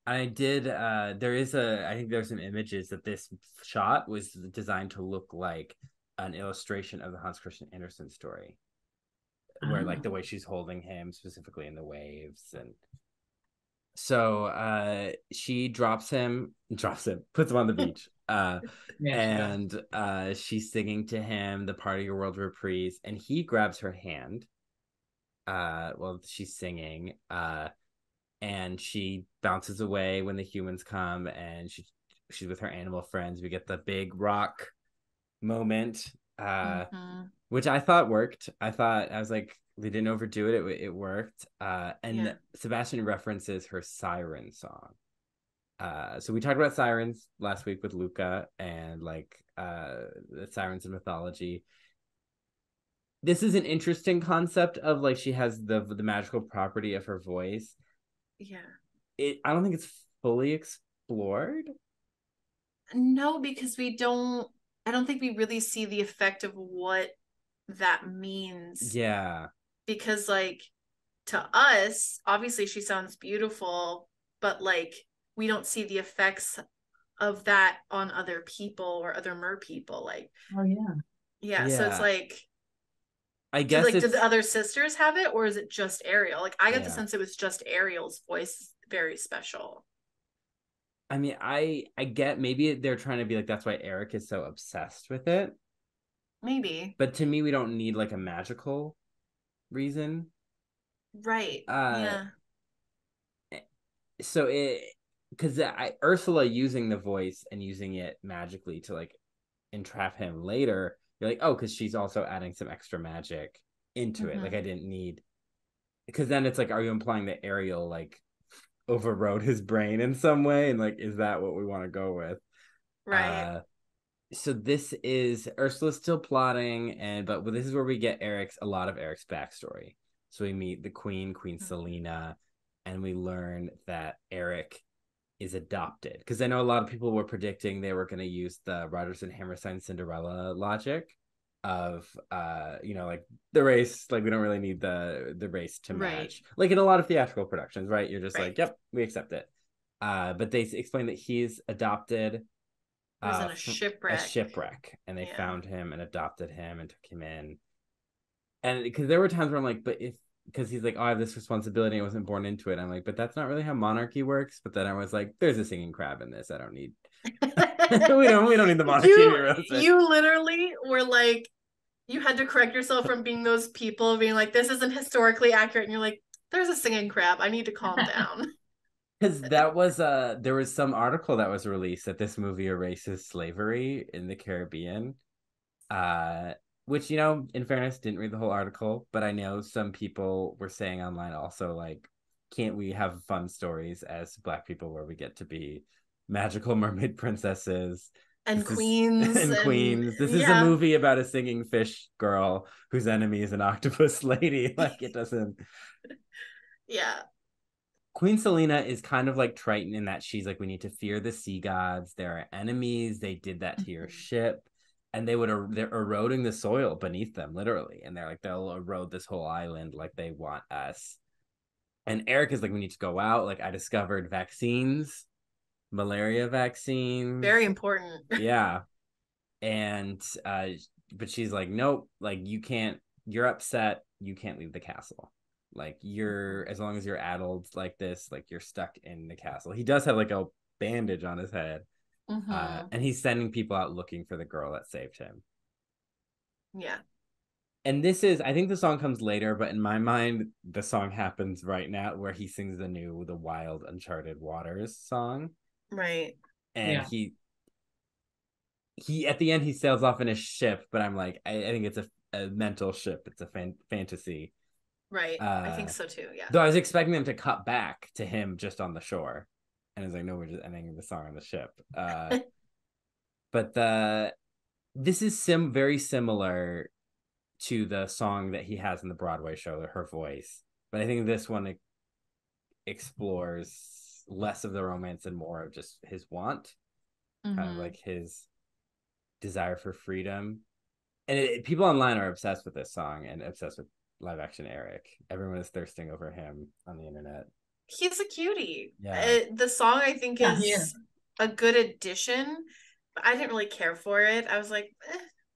I did. I think there's some images that this shot was designed to look like an illustration of the Hans Christian Andersen story, where like the way she's holding him specifically in the waves. And so she puts him on the beach. And she's singing to him the Part of Your World reprise, and he grabs her hand while she's singing, and she bounces away when the humans come, and she's with her animal friends. We get the big rock moment, which I thought worked. I was like, they didn't overdo it. It worked. And Sebastian references her siren song. So we talked about sirens last week with Luca and like the sirens in mythology. This is an interesting concept of like she has the magical property of her voice. I don't think it's fully explored. No, because I don't think we really see the effect of what that means. Because like, to us, obviously she sounds beautiful, but like, we don't see the effects of that on other people or other mer people. Like, so it's like, I guess did the other sisters have it, or is it just Ariel? Like, I got the sense it was just Ariel's voice, very special. I mean, I get maybe they're trying to be like, that's why Eric is so obsessed with it. Maybe. But to me, we don't need like a magical reason. Right. So because Ursula using the voice and using it magically to like entrap him later, you're like, oh, because she's also adding some extra magic into it. Like, I didn't need, because then it's like, are you implying that Ariel like overrode his brain in some way, and like, is that what we want to go with? Right. So this is Ursula's still plotting, but this is where we get a lot of Eric's backstory. So we meet the Queen Selena, and we learn that Eric is adopted, because I know a lot of people were predicting they were going to use the Rodgers and Hammerstein Cinderella logic, of like the race, like we don't really need the race to Right. match, like in a lot of theatrical productions, right? You're just Right. like, yep, we accept it. But they explain that he's adopted He was in a shipwreck, and they Yeah. found him and adopted him and took him in. And because there were times where I'm like, but if because he's like, oh, I have this responsibility, I wasn't born into it. I'm like, but that's not really how monarchy works. But then I was like, there's a singing crab in this. I don't need we don't need the monarchy to be relevant. You literally were like, you had to correct yourself from being those people being like, this isn't historically accurate, and you're like, there's a singing crab, I need to calm down. Because that was there was some article that was released that this movie erases slavery in the Caribbean, which, in fairness, didn't read the whole article, but I know some people were saying online also, like, can't we have fun stories as Black people where we get to be magical mermaid princesses and queens and queens. This is a movie about a singing fish girl whose enemy is an octopus lady. Like, it doesn't. Yeah. Queen Selena is kind of like Triton in that she's like, we need to fear the sea gods. There are enemies. They did that to your ship, and they're eroding the soil beneath them, literally. And they're like, they'll erode this whole island like they want us. And Eric is like, we need to go out. Like, I discovered vaccines, malaria vaccines. Very important. Yeah. And but she's like, nope, like you're upset, you can't leave the castle. Like, as long as you're addled like this, like you're stuck in the castle. He does have like a bandage on his head. And he's sending people out looking for the girl that saved him. Yeah. And I think the song comes later, but in my mind, the song happens right now where he sings the Wild Uncharted Waters song. Right. And he at the end, he sails off in a ship, but I'm like, I think it's a mental ship. It's a fantasy. Right. I think so too. Yeah. Though I was expecting them to cut back to him just on the shore. And I was like, no, we're just ending the song on the ship. But this is very similar to the song that he has in the Broadway show, Her Voice. But I think this one explores less of the romance and more of just his want, kind of like his desire for freedom. And people online are obsessed with this song and obsessed with live action Eric. Everyone is thirsting over him on the internet. He's a cutie. Yeah. The song, I think, is a good addition, but I didn't really care for it. I was like,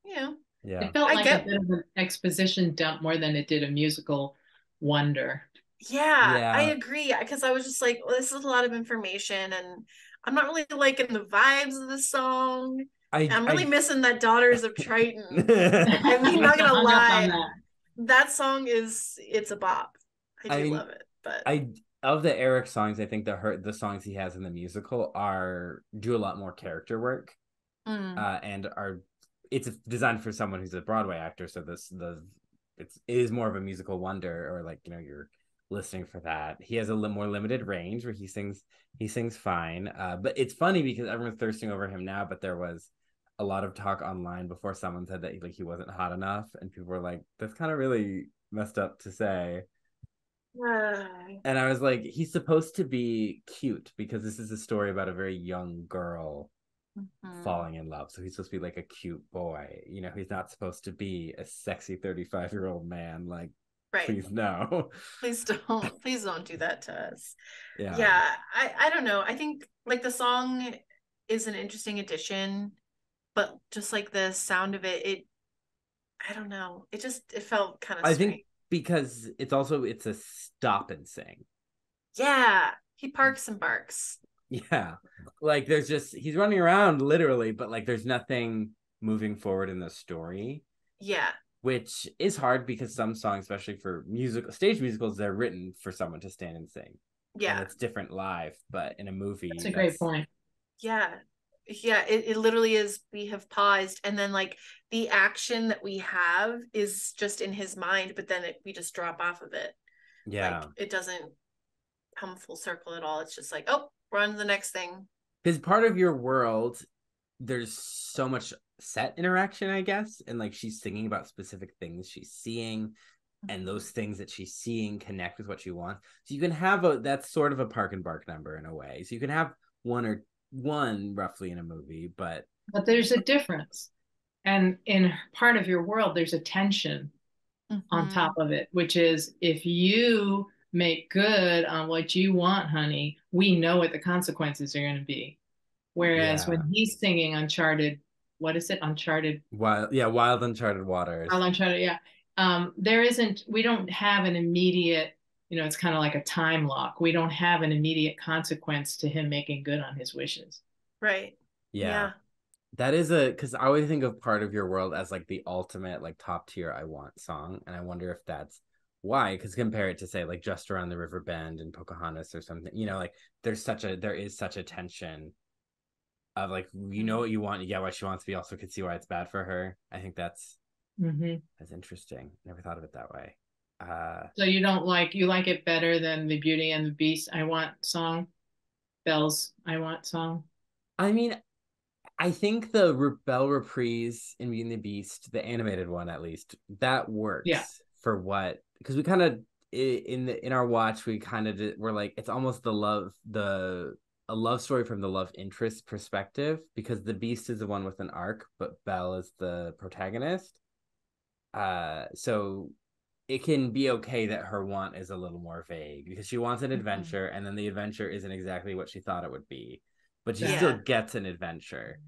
Yeah. It felt like a bit of an exposition dump more than it did a musical wonder. Yeah, I agree. Because I was just like, well, this is a lot of information, and I'm not really liking the vibes of the song. I'm really missing that Daughters of Triton. I mean, not gonna lie, that song it's a bop. I do love it. But of the Eric songs, I think the songs he has in the musical do a lot more character work, and it's designed for someone who's a Broadway actor, so it is more of a musical wonder, or like, you're listening for that. He has a little more limited range where he sings fine, but it's funny because everyone's thirsting over him now, but there was a lot of talk online before someone said that he wasn't hot enough, and people were like, that's kind of really messed up to say. And I was like, he's supposed to be cute because this is a story about a very young girl falling in love, so he's supposed to be like a cute boy. He's not supposed to be a sexy 35-year-old man. Like, right. Please no. Please don't do that to us. Yeah. I don't know. I think like the song is an interesting addition, but just like the sound of it I don't know. It felt kind of strange. I think because it's a stop and sing. Yeah. He parks and barks. Yeah. Like he's running around literally, but like there's nothing moving forward in the story. Yeah. Which is hard because some songs, especially for stage musicals, they're written for someone to stand and sing. Yeah. And it's different live, but in a movie. That's a great point. Yeah. Yeah, it literally is. We have paused, and then like the action that we have is just in his mind, but then we just drop off of it. Yeah. Like, it doesn't come full circle at all. It's just like, oh, we're on to the next thing. Because part of your world, there's so much set interaction, I guess, and like she's singing about specific things she's seeing, and those things that she's seeing connect with what you want. So you can have that's sort of a park and bark number in a way. So you can have one roughly in a movie, but there's a difference. And in part of your world, there's a tension on Mm-hmm. top of it, which is if you make good on what you want, honey, we know what the consequences are going to be. Whereas Yeah. when he's singing Uncharted, what is it? Uncharted, Wild Uncharted Waters. Uncharted, yeah. There isn't, we don't have an immediate, it's kind of like a time lock. We don't have an immediate consequence to him making good on his wishes. Right. Yeah. Yeah. That is because I always think of Part of Your World as like the ultimate, like top tier I want song. And I wonder if that's why, because compare it to say like Just Around the River Bend and Pocahontas or something, like there is such a tension of like, you know what you want, you get what she wants, but you also could see why it's bad for her. I think that's interesting. Never thought of it that way. So you like it better than the Beauty and the Beast I Want song, Belle's I Want song? I mean, I think the Belle reprise in Beauty and the Beast, the animated one at least, that Yeah. works for what, because we kind of in our watch we kind of we're like it's almost a love story from the love interest perspective, because the Beast is the one with an arc, but Belle is the protagonist. So it can be okay that her want is a little more vague because she wants an adventure, and then the adventure isn't exactly what she thought it would be, but she still Yeah. gets an adventure.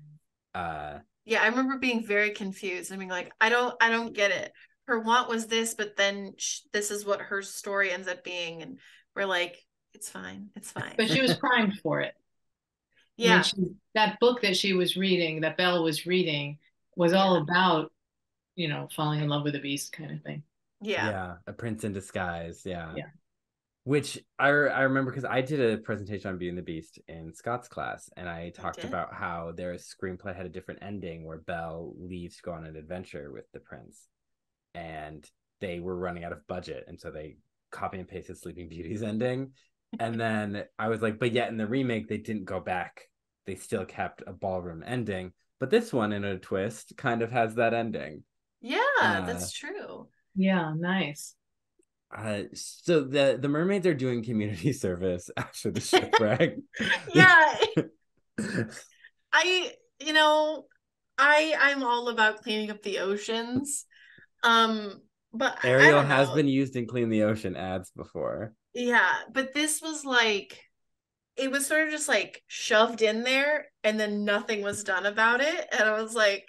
Yeah, I remember being very confused. I mean, like, I don't get it. Her want was this, but then this is what her story ends up being, and we're like, it's fine, it's fine. But she was primed for it. I mean, Yeah, that book that she was reading, that Belle was reading, was yeah, all about, falling in love with a beast kind of thing. yeah. Yeah, a prince in disguise. Yeah. Yeah. Which I remember because I did a presentation on Beauty and the Beast in Scott's class, and I You talked did? about how their screenplay had a different ending where Belle leaves to go on an adventure with the prince, and they were running out of budget, and so they copy and pasted Sleeping Beauty's ending. And then I was like, but yet in the remake they didn't go back; they still kept a ballroom ending. But this one, in a twist, kind of has that ending. Yeah, Uh, that's true. Yeah, nice. so the mermaids are doing community service after the shipwreck. Yeah, I, you know, I'm all about cleaning up the oceans. But I Ariel don't has know. been used in Clean the Ocean ads before. Yeah, but this was like it was sort of just like shoved in there and then nothing was done about it. And I was like,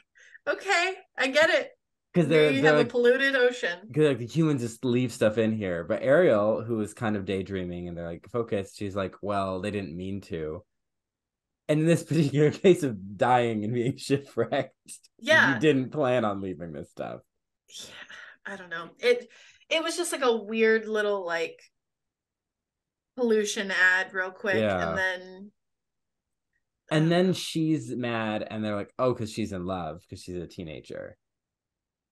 okay, I get it. Because We they're have a like, polluted ocean. because like the humans just leave stuff in here. But Ariel, who is kind of daydreaming and they're like focused, she's like, well, they didn't mean to. And in this particular case of dying and being shipwrecked, you Yeah. didn't plan on leaving this stuff. Yeah. I don't know. It was just like a weird little like pollution ad real quick and Yeah. then I And don't then know. she's mad and they're like, oh, because she's in love because she's a teenager,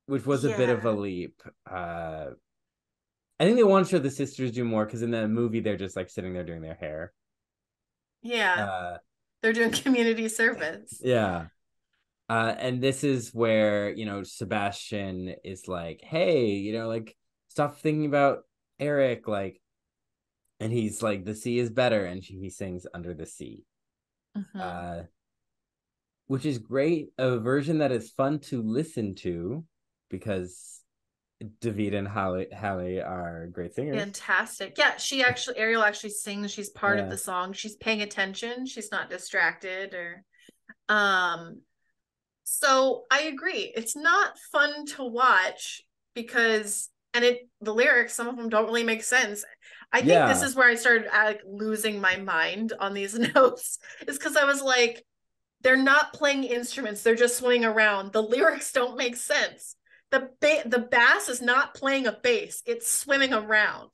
which was a bit of a Yeah. leap. I think they want to show the sisters do more because in the movie they're just like sitting there doing their hair. Yeah. Uh, They're doing community service. yeah. And this is where, Sebastian is like, hey, like stop thinking about Eric, like, and he's like, the sea is better, and he sings Under the Sea. Mm-hmm. Uh, which is great, a version that is fun to listen to because David and Hallie are great singers. Fantastic. Yeah, Ariel actually sings. She's part of Yeah. the song. She's paying attention. She's not distracted or um so I agree. It's not fun to watch because the lyrics, some of them don't really make sense. I think this Yeah. is where I started like losing my mind on these notes is because I was like, they're not playing instruments, they're just swimming around. The lyrics don't make sense. The bass is not playing a bass, it's swimming around.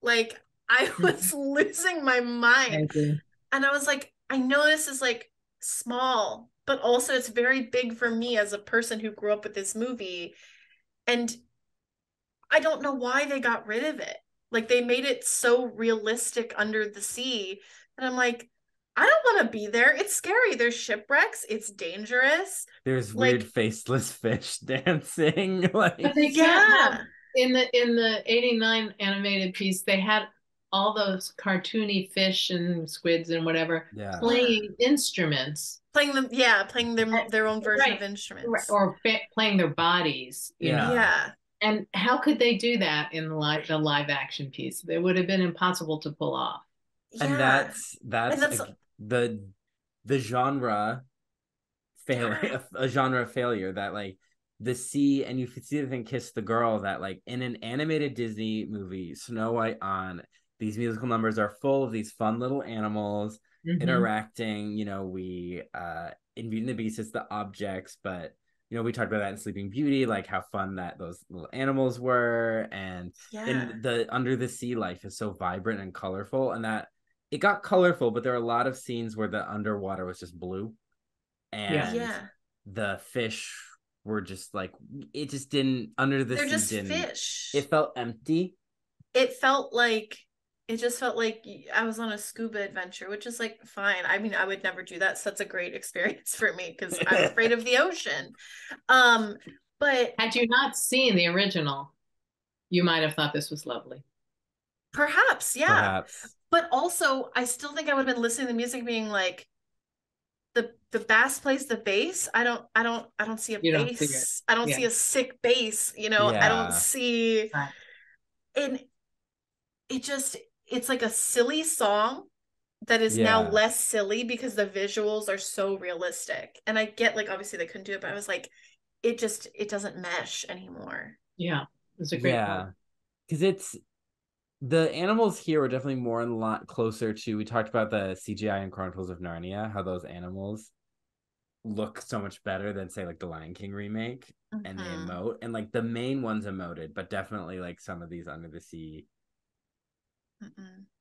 Like I was losing my mind. Thank you. And I was like, I know this is like small, but also it's very big for me as a person who grew up with this movie. And I don't know why they got rid of it. Like they made it so realistic under the sea. And I'm like, I don't want to be there. It's scary. There's shipwrecks. It's dangerous. There's weird Like, faceless fish dancing. But Like, they can't have yeah. in the 89 animated piece, they had all those cartoony fish and squids and whatever yeah. Yeah. playing instruments. playing their own version of Right. instruments. Or playing their bodies, you know. Yeah. And how could they do that in the live action piece? It would have been impossible to pull off. And Yeah. And that's the genre failure, a genre failure, that like the sea, and you see the thing Kiss the Girl, that like in an animated Disney movie, Snow White on, these musical numbers are full of these fun little animals interacting. You know, we in Beauty and the Beast it's the objects, but you know, we talked about that in Sleeping Beauty, like how fun that those little animals were. And in the Under the Sea life is so vibrant and colorful, and that it got colorful, but there are a lot of scenes where the underwater was just blue, and the fish were just like, it just didn't, Under the They're Sea just didn't, fish. it felt empty. It just felt like I was on a scuba adventure, which is like fine. I mean, I would never do that, so that's a great experience for me because I'm afraid of the ocean. But had you not seen the original, you might have thought this was lovely. Perhaps. Perhaps. But also, I still think I would have been listening to the music being like, the bass plays the bass. I don't see a bass. I don't see a sick bass, you know. I don't see and it's like a silly song that is now less silly because the visuals are so realistic. And I get, like, obviously they couldn't do it, but I was like, it doesn't mesh anymore. Yeah, it's a great point. Because it's, the animals here are definitely more in lot closer to, we talked about the CGI in Chronicles of Narnia, how those animals look so much better than, say, like the Lion King remake, and they emote, and like the main ones emoted, but definitely like some of these Under the Sea.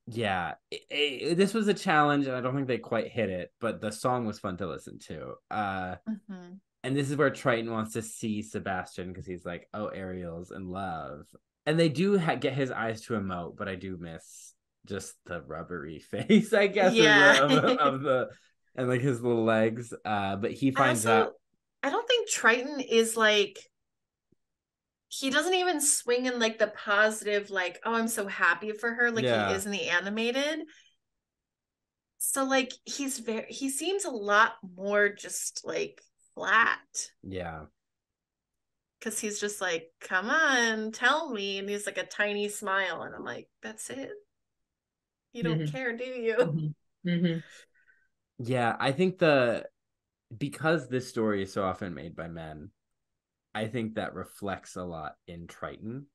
This was a challenge, and I don't think they quite hit it, but the song was fun to listen to. And this is where Triton wants to see Sebastian, because he's like, oh, Ariel's in love. And they do get his eyes to emote, but I do miss just the rubbery face, I guess, of the and like his little legs. But he finds out. I don't think Triton is like, he doesn't even swing in like the positive, like, oh, I'm so happy for her, like he is in the animated. So like he seems a lot more just like flat. Because he's just like, come on, tell me. And he's like a tiny smile. And I'm like, that's it? You don't care, do you? Yeah, I think because this story is so often made by men, I think that reflects a lot in Triton.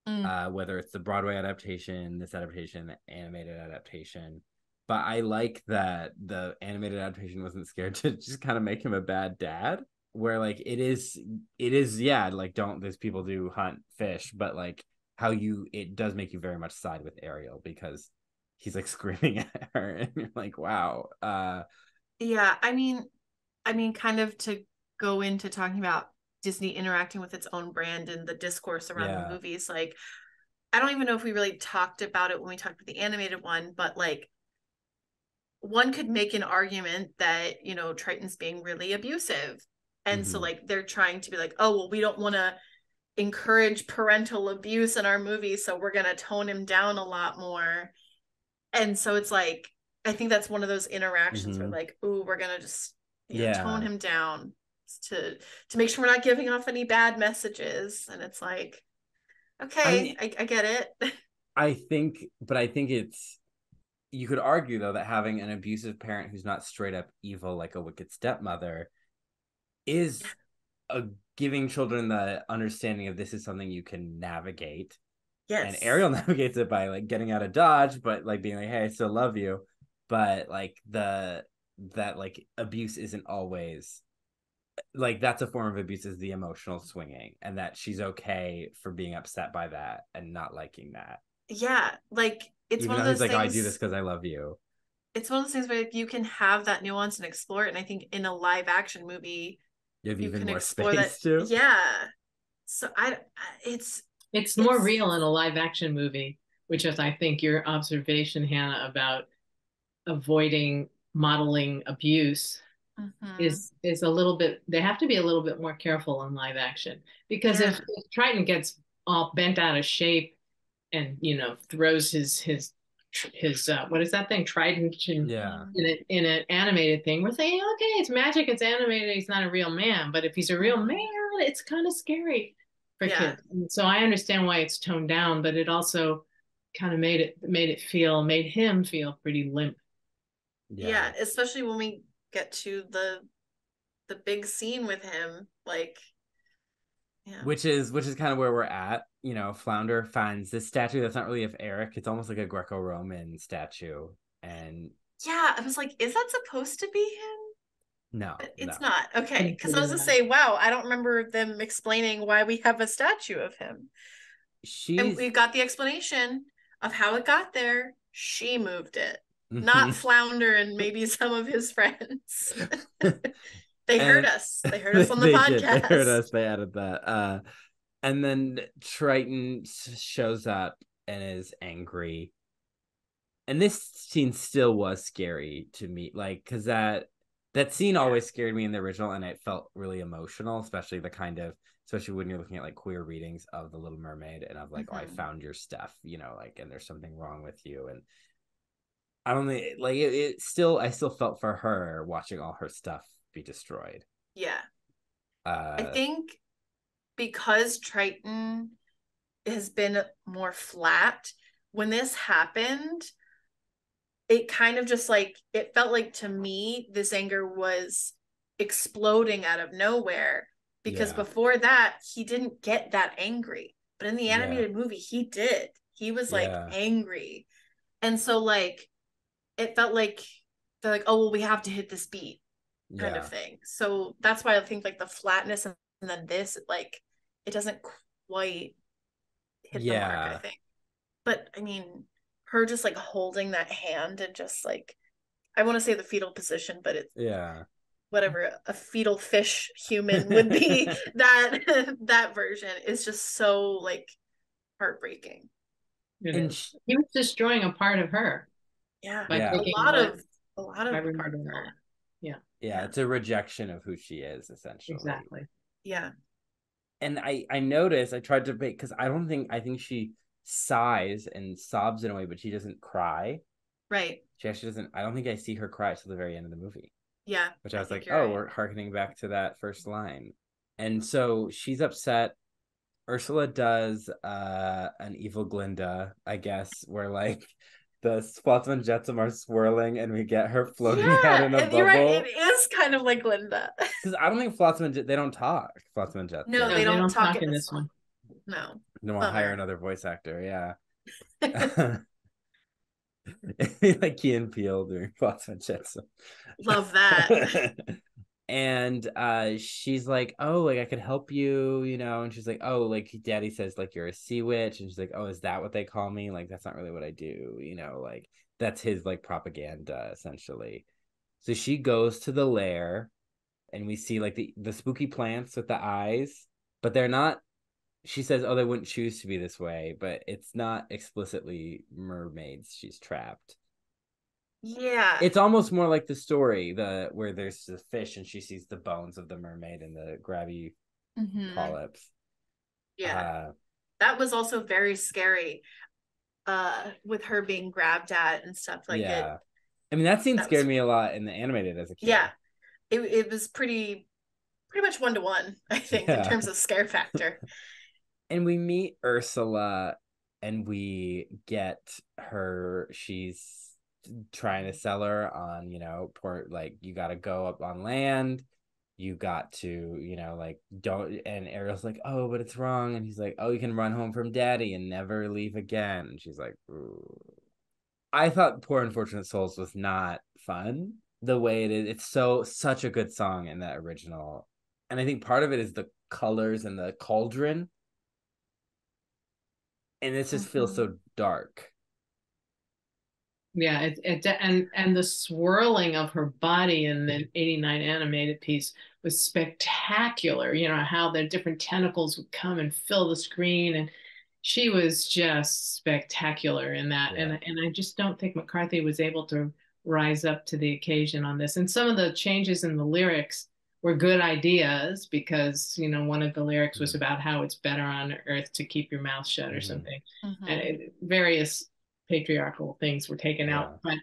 Whether it's the Broadway adaptation, this adaptation, the animated adaptation. But I like that the animated adaptation wasn't scared to just kind of make him a bad dad, where like it is like, don't, there's people do hunt fish, but like it does make you very much side with Ariel, because he's like screaming at her, and you're like, wow. I mean, kind of to go into talking about Disney interacting with its own brand and the discourse around the movies, like, I don't even know if we really talked about it when we talked about the animated one, but like, one could make an argument that, you know, Triton's being really abusive. And so like, they're trying to be like, oh, well, we don't want to encourage parental abuse in our movie, so we're going to tone him down a lot more. And so it's like, I think that's one of those interactions where like, ooh, we're going to just tone him down to make sure we're not giving off any bad messages. And it's like, okay, I get it. I think it's, you could argue though that having an abusive parent who's not straight up evil like a wicked stepmother is giving children the understanding of, this is something you can navigate. And Ariel navigates it by like getting out of Dodge, but like being like, hey, I still love you. But like that like abuse isn't always like, that's a form of abuse, is the emotional swinging, and that she's okay for being upset by that and not liking that. Like, it's even one of those things, like, things, I do this because I love you. It's one of those things where you can have that nuance and explore it. And I think in a live action movie, you have even more space too. So it's more real in a live action movie, which is, I think, your observation, Hannah, about avoiding modeling abuse is a little bit, they have to be a little bit more careful in live action, because if Triton gets all bent out of shape and, you know, throws his what is that thing, trident, Yeah. in an animated thing. We're saying, okay, it's magic, it's animated, he's not a real man. But if he's a real man, it's kind of scary for kids. And so I understand why it's toned down, but it also kind of made him feel pretty limp. Yeah, especially when we get to the big scene with him, like, yeah. Which is kind of where we're at. Flounder finds this statue that's not really of Eric. It's almost like a Greco-Roman statue. And yeah, I was like, is that supposed to be him? No, it's not. Okay, because I was gonna say, wow, I don't remember them explaining why we have a statue of him. And we've got the explanation of how it got there. She moved it, not Flounder and maybe some of his friends. They heard us. They heard us on the podcast. They heard us. They added that. And then Triton shows up and is angry. And this scene still was scary to me, like, because that scene always scared me in the original, and it felt really emotional, especially when you're looking at like queer readings of The Little Mermaid, and of like, oh, I found your stuff, like, and there's something wrong with you, and I don't think like I still felt for her watching all her stuff be destroyed. Yeah. I think because Triton has been more flat, when this happened, it kind of just like, it felt like to me, this anger was exploding out of nowhere, because before that, he didn't get that angry. But in the animated movie, he did. He was like angry. And so like, it felt like they're like, oh, well, we have to hit this beat kind of thing. So that's why I think like the flatness and then this, like, it doesn't quite hit the mark, I think. But I mean, her just like holding that hand and just like, I want to say the fetal position, but it's whatever a fetal fish human would be. that version is just so like heartbreaking. And he was destroying a part of her. Yeah, a lot of part of her. Yeah, it's a rejection of who she is, essentially. Exactly. Yeah. And I noticed, I tried to make, because I think she sighs and sobs in a way, but she doesn't cry. Right. She actually doesn't, I don't think I see her cry till the very end of the movie. Yeah. Which I was like, oh, we're harkening back to that first line. And so she's upset. Ursula does an evil Glinda, I guess, where like the Flotsam and Jetsam are swirling and we get her floating out in a bubble. You're right, it is kind of like Glinda. Because I don't think Flotsam and they don't talk. Flotsam and Jetsam. No, they don't talk in this one. No. No, I'll hire another voice actor, like Key and Peele doing Flotsam and Jetsam. Love that. And she's like, oh, like I could help you, and she's like, oh, like Daddy says like you're a sea witch, and she's like, oh, is that what they call me? Like that's not really what I do, like that's his like propaganda essentially. So she goes to the lair and we see like the spooky plants with the eyes, but they're not, she says, oh, they wouldn't choose to be this way, but it's not explicitly mermaids she's trapped. Yeah, it's almost more like the story where there's the fish and she sees the bones of the mermaid and the grabby polyps. That was also very scary, with her being grabbed at and stuff like it. I mean, that scene scared me a lot in the animated as a kid. It was pretty much 1-to-1, I think, in terms of scare factor. And we meet Ursula and we get her, she's trying to sell her on, port, like you got to go up on land, you got to, like don't, and Ariel's like, oh, but it's wrong, and he's like, oh, you can run home from Daddy and never leave again, and she's like, ooh. I thought Poor Unfortunate Souls was not fun the way it is. It's such a good song in that original, and I think part of it is the colors and the cauldron, and it just feels so dark. Yeah, and the swirling of her body in the 89 animated piece was spectacular. How the different tentacles would come and fill the screen, and she was just spectacular in that. And I just don't think McCarthy was able to rise up to the occasion on this. And some of the changes in the lyrics were good ideas, because one of the lyrics was about how it's better on Earth to keep your mouth shut or something, and various patriarchal things were taken Yeah. out. But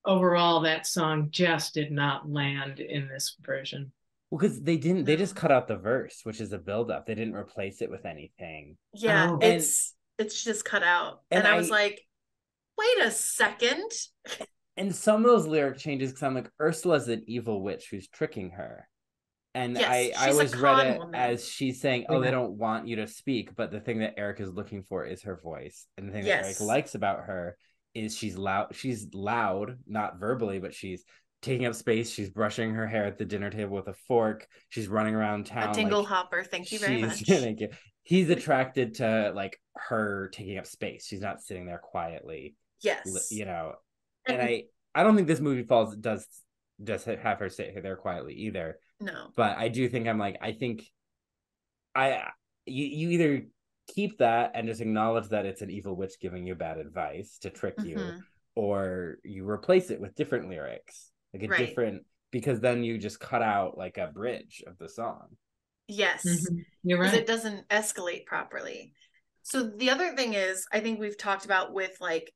overall, that song just did not land in this version. Well, because they didn't, they No. just cut out the verse, which is a buildup. They didn't replace it with anything. Yeah, Oh. it's just cut out. And And I was like, wait a second. And some of those lyric changes, because I'm like, Ursula's an evil witch who's tricking her. And Yes, I she's a always read con it woman. as she's saying, oh, they Yeah. don't want you to speak. But the thing that Eric is looking for is her voice. And the thing that Eric Yes. likes about her is she's loud, not verbally, but she's taking up space. She's brushing her hair at the dinner table with a fork. She's running around A town. dingle like, hopper. Thank you very much. Thank you. He's attracted to like her taking up space. She's not sitting there quietly, Yes. you know. And I don't think this movie does have her sit there quietly either. No. But I do think I think you either keep that and just acknowledge that it's an evil witch giving you bad advice to trick you, or you replace it with different lyrics, like a different, because then you just cut out like a bridge of the song. Yes. You're right. Because it doesn't escalate properly. So the other thing is, I think we've talked about with like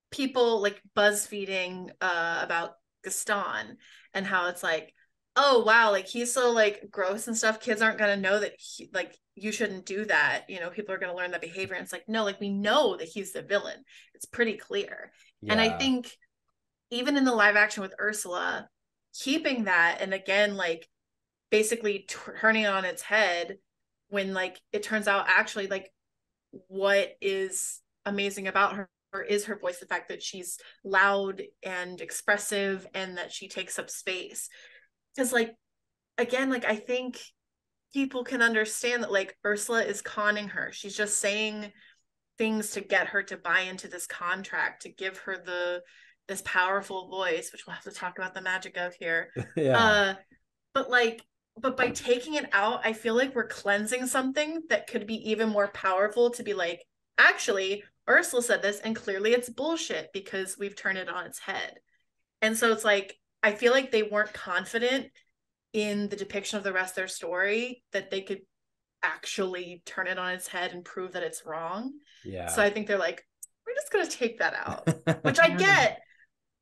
people like buzz feeding about Gaston and how it's like, oh wow, like he's so like gross and stuff, kids aren't gonna know that he, like you shouldn't do that, you know, people are gonna learn that behavior. And it's like, no, like we know that he's the villain, it's pretty clear. And I think even in the live action with Ursula, keeping that, and again like basically turning it on its head when like it turns out actually like what is amazing about her is her voice, the fact that she's loud and expressive and that she takes up space. Because like again, like I think people can understand that like Ursula is conning her, she's just saying things to get her to buy into this contract, to give her this powerful voice, which we'll have to talk about the magic of here. But by taking it out, I feel like we're cleansing something that could be even more powerful, to be like, actually Ursula said this and clearly it's bullshit because we've turned it on its head. And so it's like I feel like they weren't confident in the depiction of the rest of their story that they could actually turn it on its head and prove that it's wrong. So I think they're like, we're just going to take that out, which I get,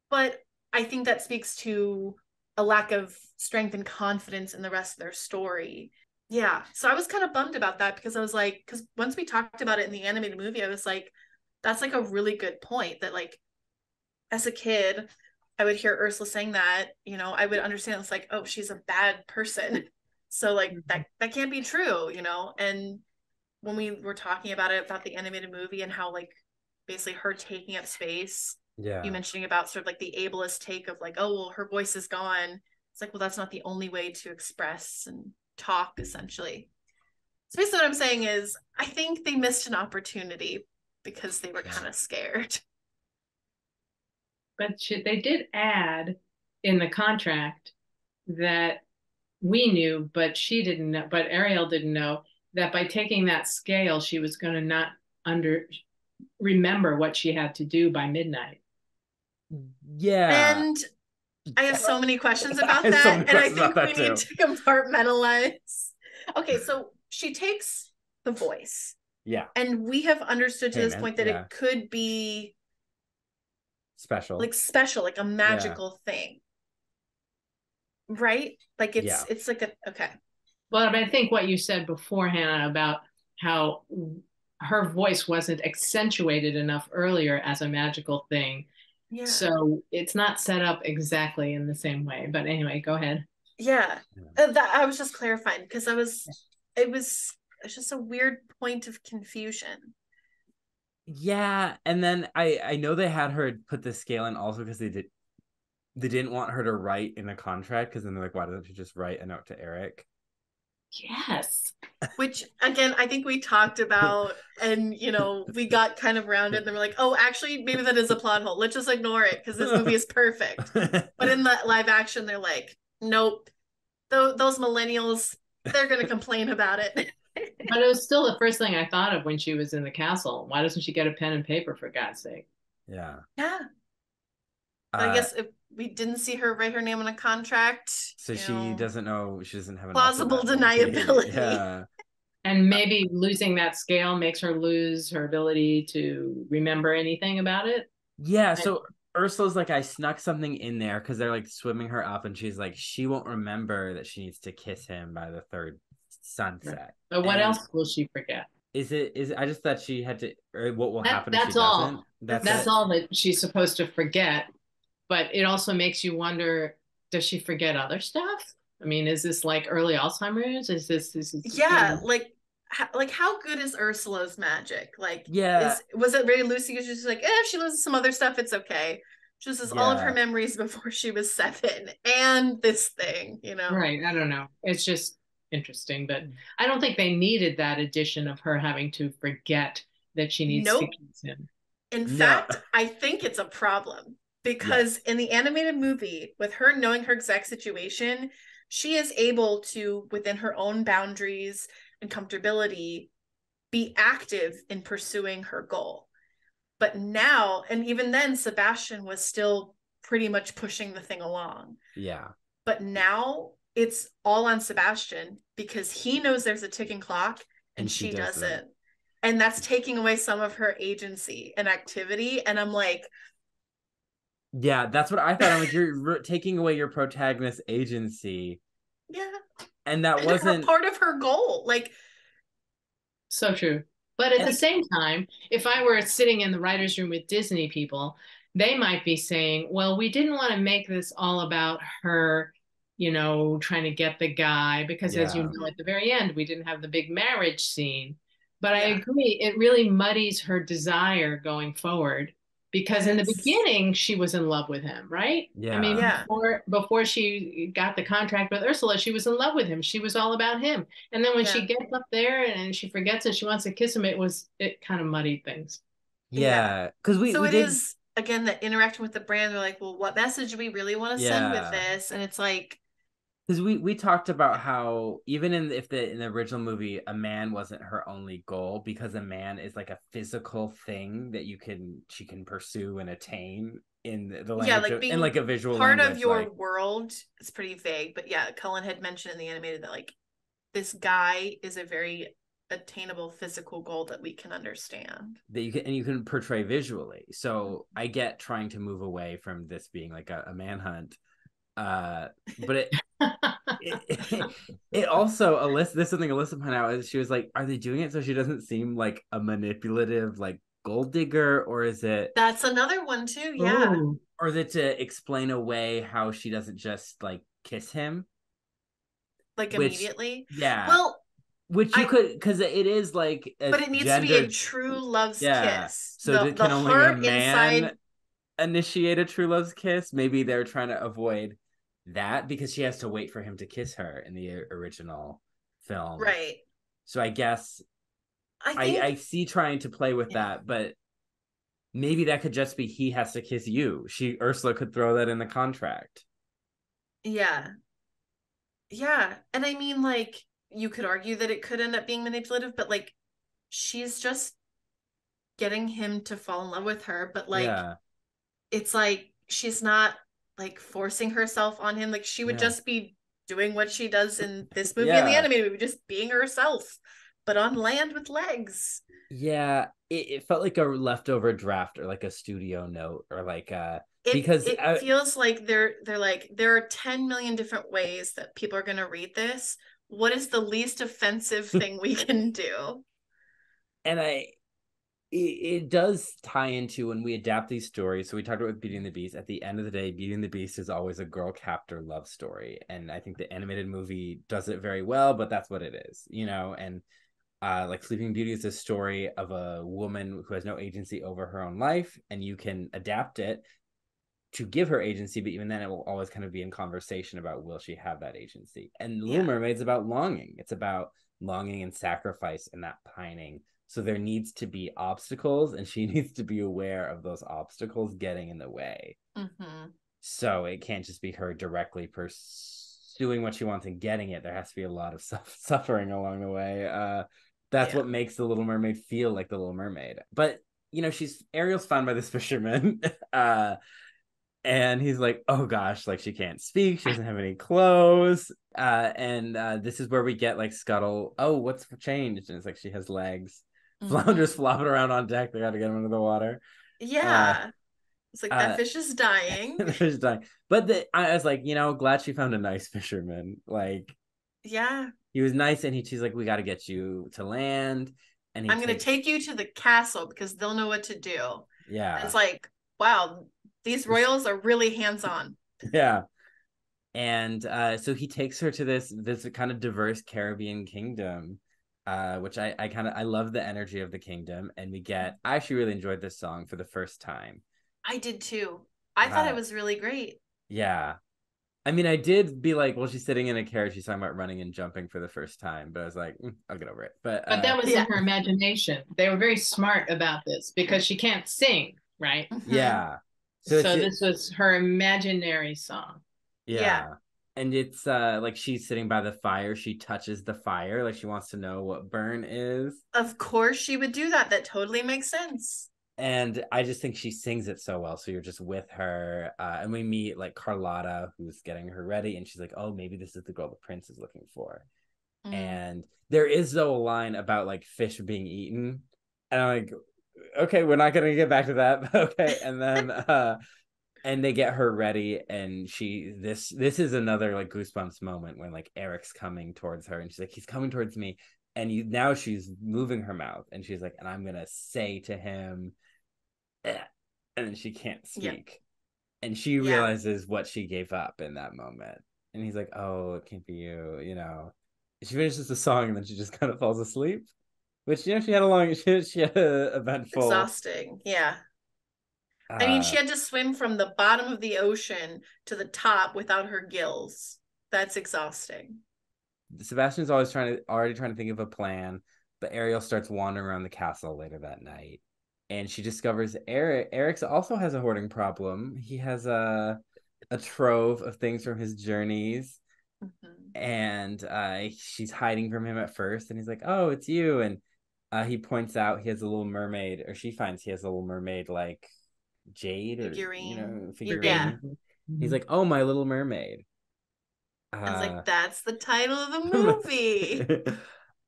but I think that speaks to a lack of strength and confidence in the rest of their story. Yeah. So I was kind of bummed about that, because I was like, because once we talked about it in the animated movie, I was like, that's like a really good point, that like as a kid, I would hear Ursula saying that, you know, I would understand it's like, oh, she's a bad person. So like that can't be true, you know? And when we were talking about it, about the animated movie and how like basically her taking up space, you mentioning about sort of like the ableist take of like, oh, well, her voice is gone. It's like, well, that's not the only way to express and talk, essentially. So basically what I'm saying is I think they missed an opportunity because they were kind of scared. But they did add in the contract that we knew, but she didn't know, but Ariel didn't know, that by taking that scale, she was going to not remember what she had to do by midnight. Yeah. And I have so many questions about that. And I think we need to compartmentalize. Okay, so she takes the voice. Yeah. And we have understood to this point that it could be special, like a magical thing. Right? Like it's like a, okay. Well, I think what you said before, Hannah, about how her voice wasn't accentuated enough earlier as a magical thing. Yeah. So it's not set up exactly in the same way. But anyway, go ahead. Yeah. That I was just clarifying, because it's just a weird point of confusion. Yeah. And then I know they had her put the scale in also because they didn't want her to write in a contract, because then they're like, why doesn't she just write a note to Eric? Yes. Which again, I think we talked about, and you know, we got kind of rounded, and then we're like, oh, actually, maybe that is a plot hole. Let's just ignore it because this movie is perfect. But in the live action, they're like, nope. Those millennials, they're gonna complain about it. But it was still the first thing I thought of when she was in the castle. Why doesn't she get a pen and paper, for God's sake? Yeah. But I guess if we didn't see her write her name on a contract, so she doesn't know, she doesn't have plausible deniability. Yeah. And maybe losing that scale makes her lose her ability to remember anything about it. Yeah, so Ursula's like, I snuck something in there because they're like swimming her up, and she's like, she won't remember that she needs to kiss him by the third Right. sunset. But what And else will she forget? is it I just thought she had to, or what will That happen if she that's doesn't? all. That's That's it. all that she's supposed to forget. But it also makes you wonder, does she forget other stuff? I mean, is this like early Alzheimer's? Yeah, like how good is Ursula's magic? Like, Yeah, was it very loosey? She's just like, if she loses some other stuff, it's okay. She loses all of her yeah, memories before she was 7, and this thing, you know. Right. I don't know. It's just interesting, but I don't think they needed that addition of her having to forget that she needs to Nope. kiss him. In no, fact, I think it's a problem because yes, in the animated movie, with her knowing her exact situation, she is able to, within her own boundaries and comfortability, be active in pursuing her goal. But now, and even then, Sebastian was still pretty much pushing the thing along. yeah, But now it's all on Sebastian because he knows there's a ticking clock and and she she doesn't. doesn't. And that's taking away some of her agency and activity. And I'm like, Yeah, that's what I thought. I'm like, you're taking away your protagonist's agency, yeah, and that and her wasn't, part of her goal. Like, So true. But at the and like, same time, if I were sitting in the writer's room with Disney people, they might be saying, well, we didn't want to make this all about her, trying to get the guy, because as you yeah, know, at the very end, we didn't have the big marriage scene. But I yeah, agree, it really muddies her desire going forward because in the yes, beginning she was in love with him, right? I mean, yeah, yeah, before she got the contract with Ursula, she was in love with him. She was all about him. And then when yeah, she gets up there and she forgets that she wants to kiss him, it kind of muddied things. yeah. yeah, because we So we it did, is, again, that interacting with the brand. They're like, well, what message do we really want to send with yeah. this? And it's like, Because we talked about how even in the original movie, a man wasn't her only goal, because a man is like a physical thing that she can pursue and attain in the yeah, language like of, in being like a visual part of language, your like world is pretty vague. But yeah, Cullen had mentioned in the animated that like this guy is a very attainable physical goal that we can understand. that you can portray visually. So I get trying to move away from this being like a manhunt, uh, but it, it also, Alyssa, this is something Alyssa pointed out, is she was like, are they doing it so she doesn't seem like a manipulative like gold digger, That's another one too. Yeah. Oh, or is it to explain away how she doesn't just like kiss him? Like Which, immediately. yeah, Well, which you I could, because it is like a but it needs to be a gendered, true love's yeah. kiss. So The can only a heart man inside, initiate a true love's kiss? Maybe they're trying to avoid that because she has to wait for him to kiss her in the original film. right. So I guess I I think see trying to play with yeah. that, but maybe that could just be he has to kiss you. Ursula could throw that in the contract. Yeah. Yeah. And I mean like you could argue that it could end up being manipulative, but like she's just getting him to fall in love with her, but like Yeah, it's like she's not like forcing herself on him. Like she would yeah, just be doing what she does in this movie and the yeah, animated movie, just being herself, but on land with legs. yeah. It felt like a leftover draft or like a studio note or like It because it feels like they're like there are 10 million different ways that people are gonna read this. What is the least offensive thing we can do? and it does tie into when we adapt these stories. So we talked about Beauty and the Beast. At the end of the day, Beauty and the Beast is always a girl captor love story, and I think the animated movie does it very well. But that's what it is, you know. And like Sleeping Beauty is a story of a woman who has no agency over her own life, and you can adapt it to give her agency, but even then, it will always kind of be in conversation about will she have that agency. And Little Yeah. Mermaid's about longing. It's about longing and sacrifice and that pining. So there needs to be obstacles, and she needs to be aware of those obstacles getting in the way. Mm-hmm. So it can't just be her directly pursuing what she wants and getting it. There has to be a lot of suffering along the way. That's Yeah. what makes the Little Mermaid feel like the Little Mermaid. But she's Ariel's found by this fisherman. And he's like, oh gosh, like she can't speak, she doesn't have any clothes. And this is where we get like Scuttle, oh, what's changed? And it's like she has legs. Flounder's flopping around on deck, they gotta get him into the water. Yeah. It's like that uh fish is dying. the fish is dying. But I was like, glad she found a nice fisherman. Like, Yeah. he was nice, and she's like, we got to get you to land. And I'm going to take you to the castle because they'll know what to do. Yeah. It's like, wow, these royals are really hands-on. Yeah. And so he takes her to this kind of diverse Caribbean kingdom, which I love the energy of the kingdom. And I actually really enjoyed this song for the first time. I did too. I thought it was really great. Yeah. I mean, I did be like, well, she's sitting in a carriage, she's talking about running and jumping for the first time, but I was like, I'll get over it. But that was in her imagination. They were very smart about this because she can't sing, right? Yeah. So this was her imaginary song. Yeah. And it's like she's sitting by the fire, she touches the fire, like she wants to know what burn is. Of course she would do that. That totally makes sense. And I just think she sings it so well. So you're just with her. And we meet like Carlotta, who's getting her ready. And she's like, oh, maybe this is the girl the prince is looking for. And there is though a line about like fish being eaten. And I'm like, okay, we're not going to get back to that. Okay. And then, and they get her ready. And this is another like goosebumps moment when like Eric's coming towards her. And she's like, he's coming towards me. And now she's moving her mouth. And she's like, and I'm going to say to him, and then she can't speak. And she realizes what she gave up in that moment. And he's like, oh, it can't be you, She finishes the song and then she just kind of falls asleep, which she had she had a eventful, exhausting. I mean, she had to swim from the bottom of the ocean to the top without her gills. That's exhausting. Sebastian's already trying to think of a plan, but Ariel starts wandering around the castle later that night. And she discovers Eric's also has a hoarding problem. He has a trove of things from his journeys. And she's hiding from him at first. And he's like, oh, it's you. And he points out he has a little mermaid, or she finds he has a little mermaid like jade or figurine. Yeah. He's like, oh, my little mermaid. I was like, that's the title of the movie.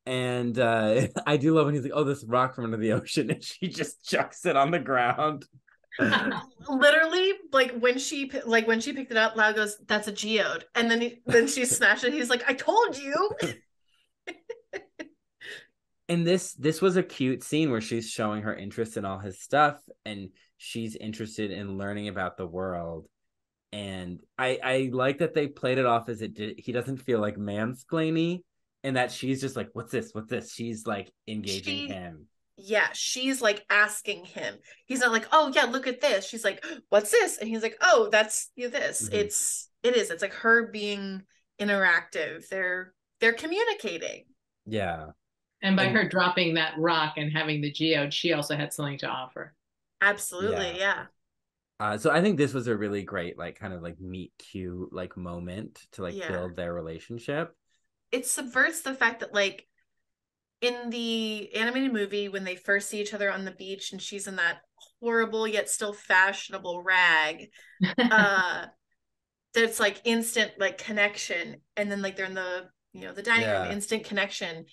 And I do love when he's like, oh, this rock from under the ocean, and she just chucks it on the ground. Literally, like when she picked it up, Lau goes, that's a geode. And then she smashed it. He's like, I told you. And this was a cute scene where she's showing her interest in all his stuff, and she's interested in learning about the world. And I like that they played it off as he doesn't feel like mansplaining, and that she's just like, what's this? She's like engaging him. Yeah, she's like asking him. He's not like, oh yeah, look at this. She's like, what's this? And he's like, oh, that's this. It's like her being interactive. They're communicating. Yeah. And by her dropping that rock and having the geode, she also had something to offer. Absolutely, yeah. So I think this was a really great, like, kind of like meet cute, like, moment to like build their relationship. It subverts the fact that like in the animated movie, when they first see each other on the beach and she's in that horrible yet still fashionable rag, that's like instant like connection, and then like they're in the the dining room, instant connection.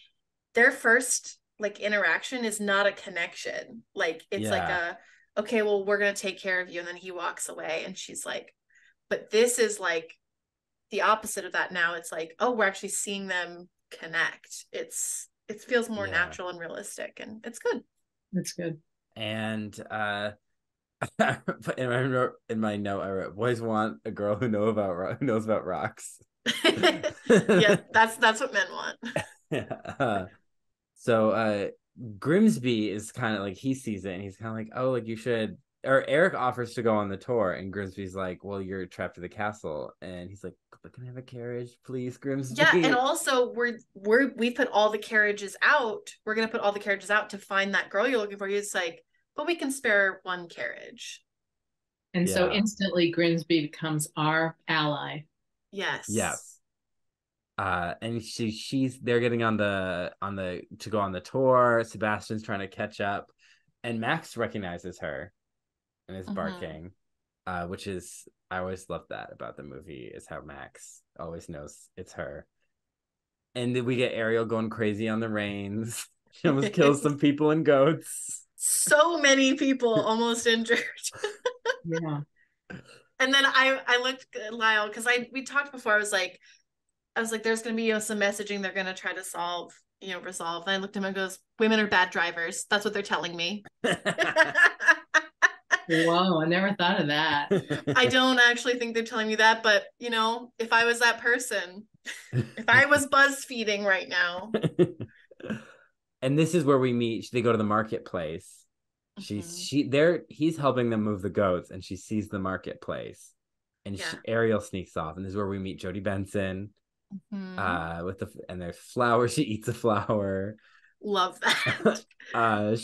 Their first like interaction is not a connection. Like it's like a, okay, well, we're gonna take care of you, and then he walks away and she's like, but this is like the opposite of that. Now it's like, oh, we're actually seeing them connect. It feels more natural and realistic, and it's good. It's good. And in my note I wrote, boys want a girl who knows about rocks. Yeah, that's what men want. So Grimsby is kind of like, he sees it and he's kind of like, oh, like you should, or Eric offers to go on the tour, and Grimsby's like, well, you're trapped in the castle, and he's like, but can I have a carriage, please, Grimsby? Yeah, and also we put all the carriages out. We're gonna put all the carriages out to find that girl you're looking for. He's like, but we can spare one carriage. And so instantly Grimsby becomes our ally. Yes. Yes. And they're getting on the to go on the tour. Sebastian's trying to catch up, and Max recognizes her and is barking. which is, I always love that about the movie, is how Max always knows it's her. And then we get Ariel going crazy on the reins. She almost kills some people and goats. So many people almost injured. Yeah. And then I looked at Lyle because we talked before. I was like, there's gonna be some messaging they're gonna try to resolve. And I looked at him and goes, women are bad drivers. That's what they're telling me. Whoa, I never thought of that. I don't actually think they're telling me that, but if I was that person, if I was BuzzFeeding right now. And this is where we meet. They go to the marketplace. He's helping them move the goats, and she sees the marketplace, and Ariel sneaks off, and this is where we meet Jodie Benson. And there's flowers. She eats a flower. Love that.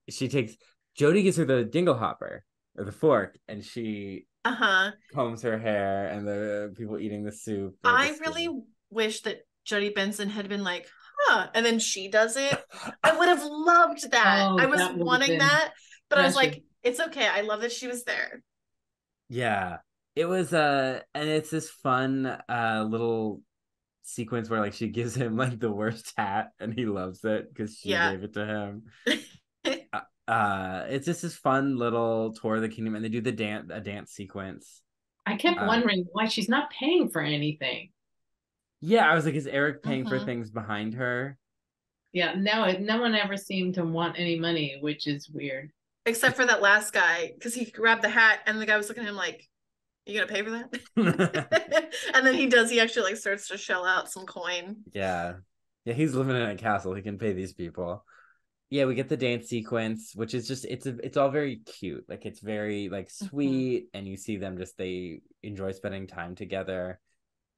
She takes, Jodie gives her the dingle hopper or the fork, and she combs her hair, and the people eating the soup. I really wish that Jodie Benson had been like, and then she does it. I would have loved that. I was wanting that, but I was like, it's okay. I love that she was there. Yeah, it was and it's this fun little sequence where like she gives him like the worst hat, and he loves it because she gave it to him. It's just this fun little tour of the kingdom, and they do a dance sequence. I kept wondering why she's not paying for anything. Yeah, I was like, is Eric paying for things behind her? Yeah, no one ever seemed to want any money, which is weird. Except for that last guy, because he grabbed the hat, and the guy was looking at him like, you gonna pay for that? And then he actually like starts to shell out some coin. Yeah, he's living in a castle. He can pay these people. Yeah, we get the dance sequence, which is just it's all very cute. Like, it's very like sweet, and you see them they enjoy spending time together.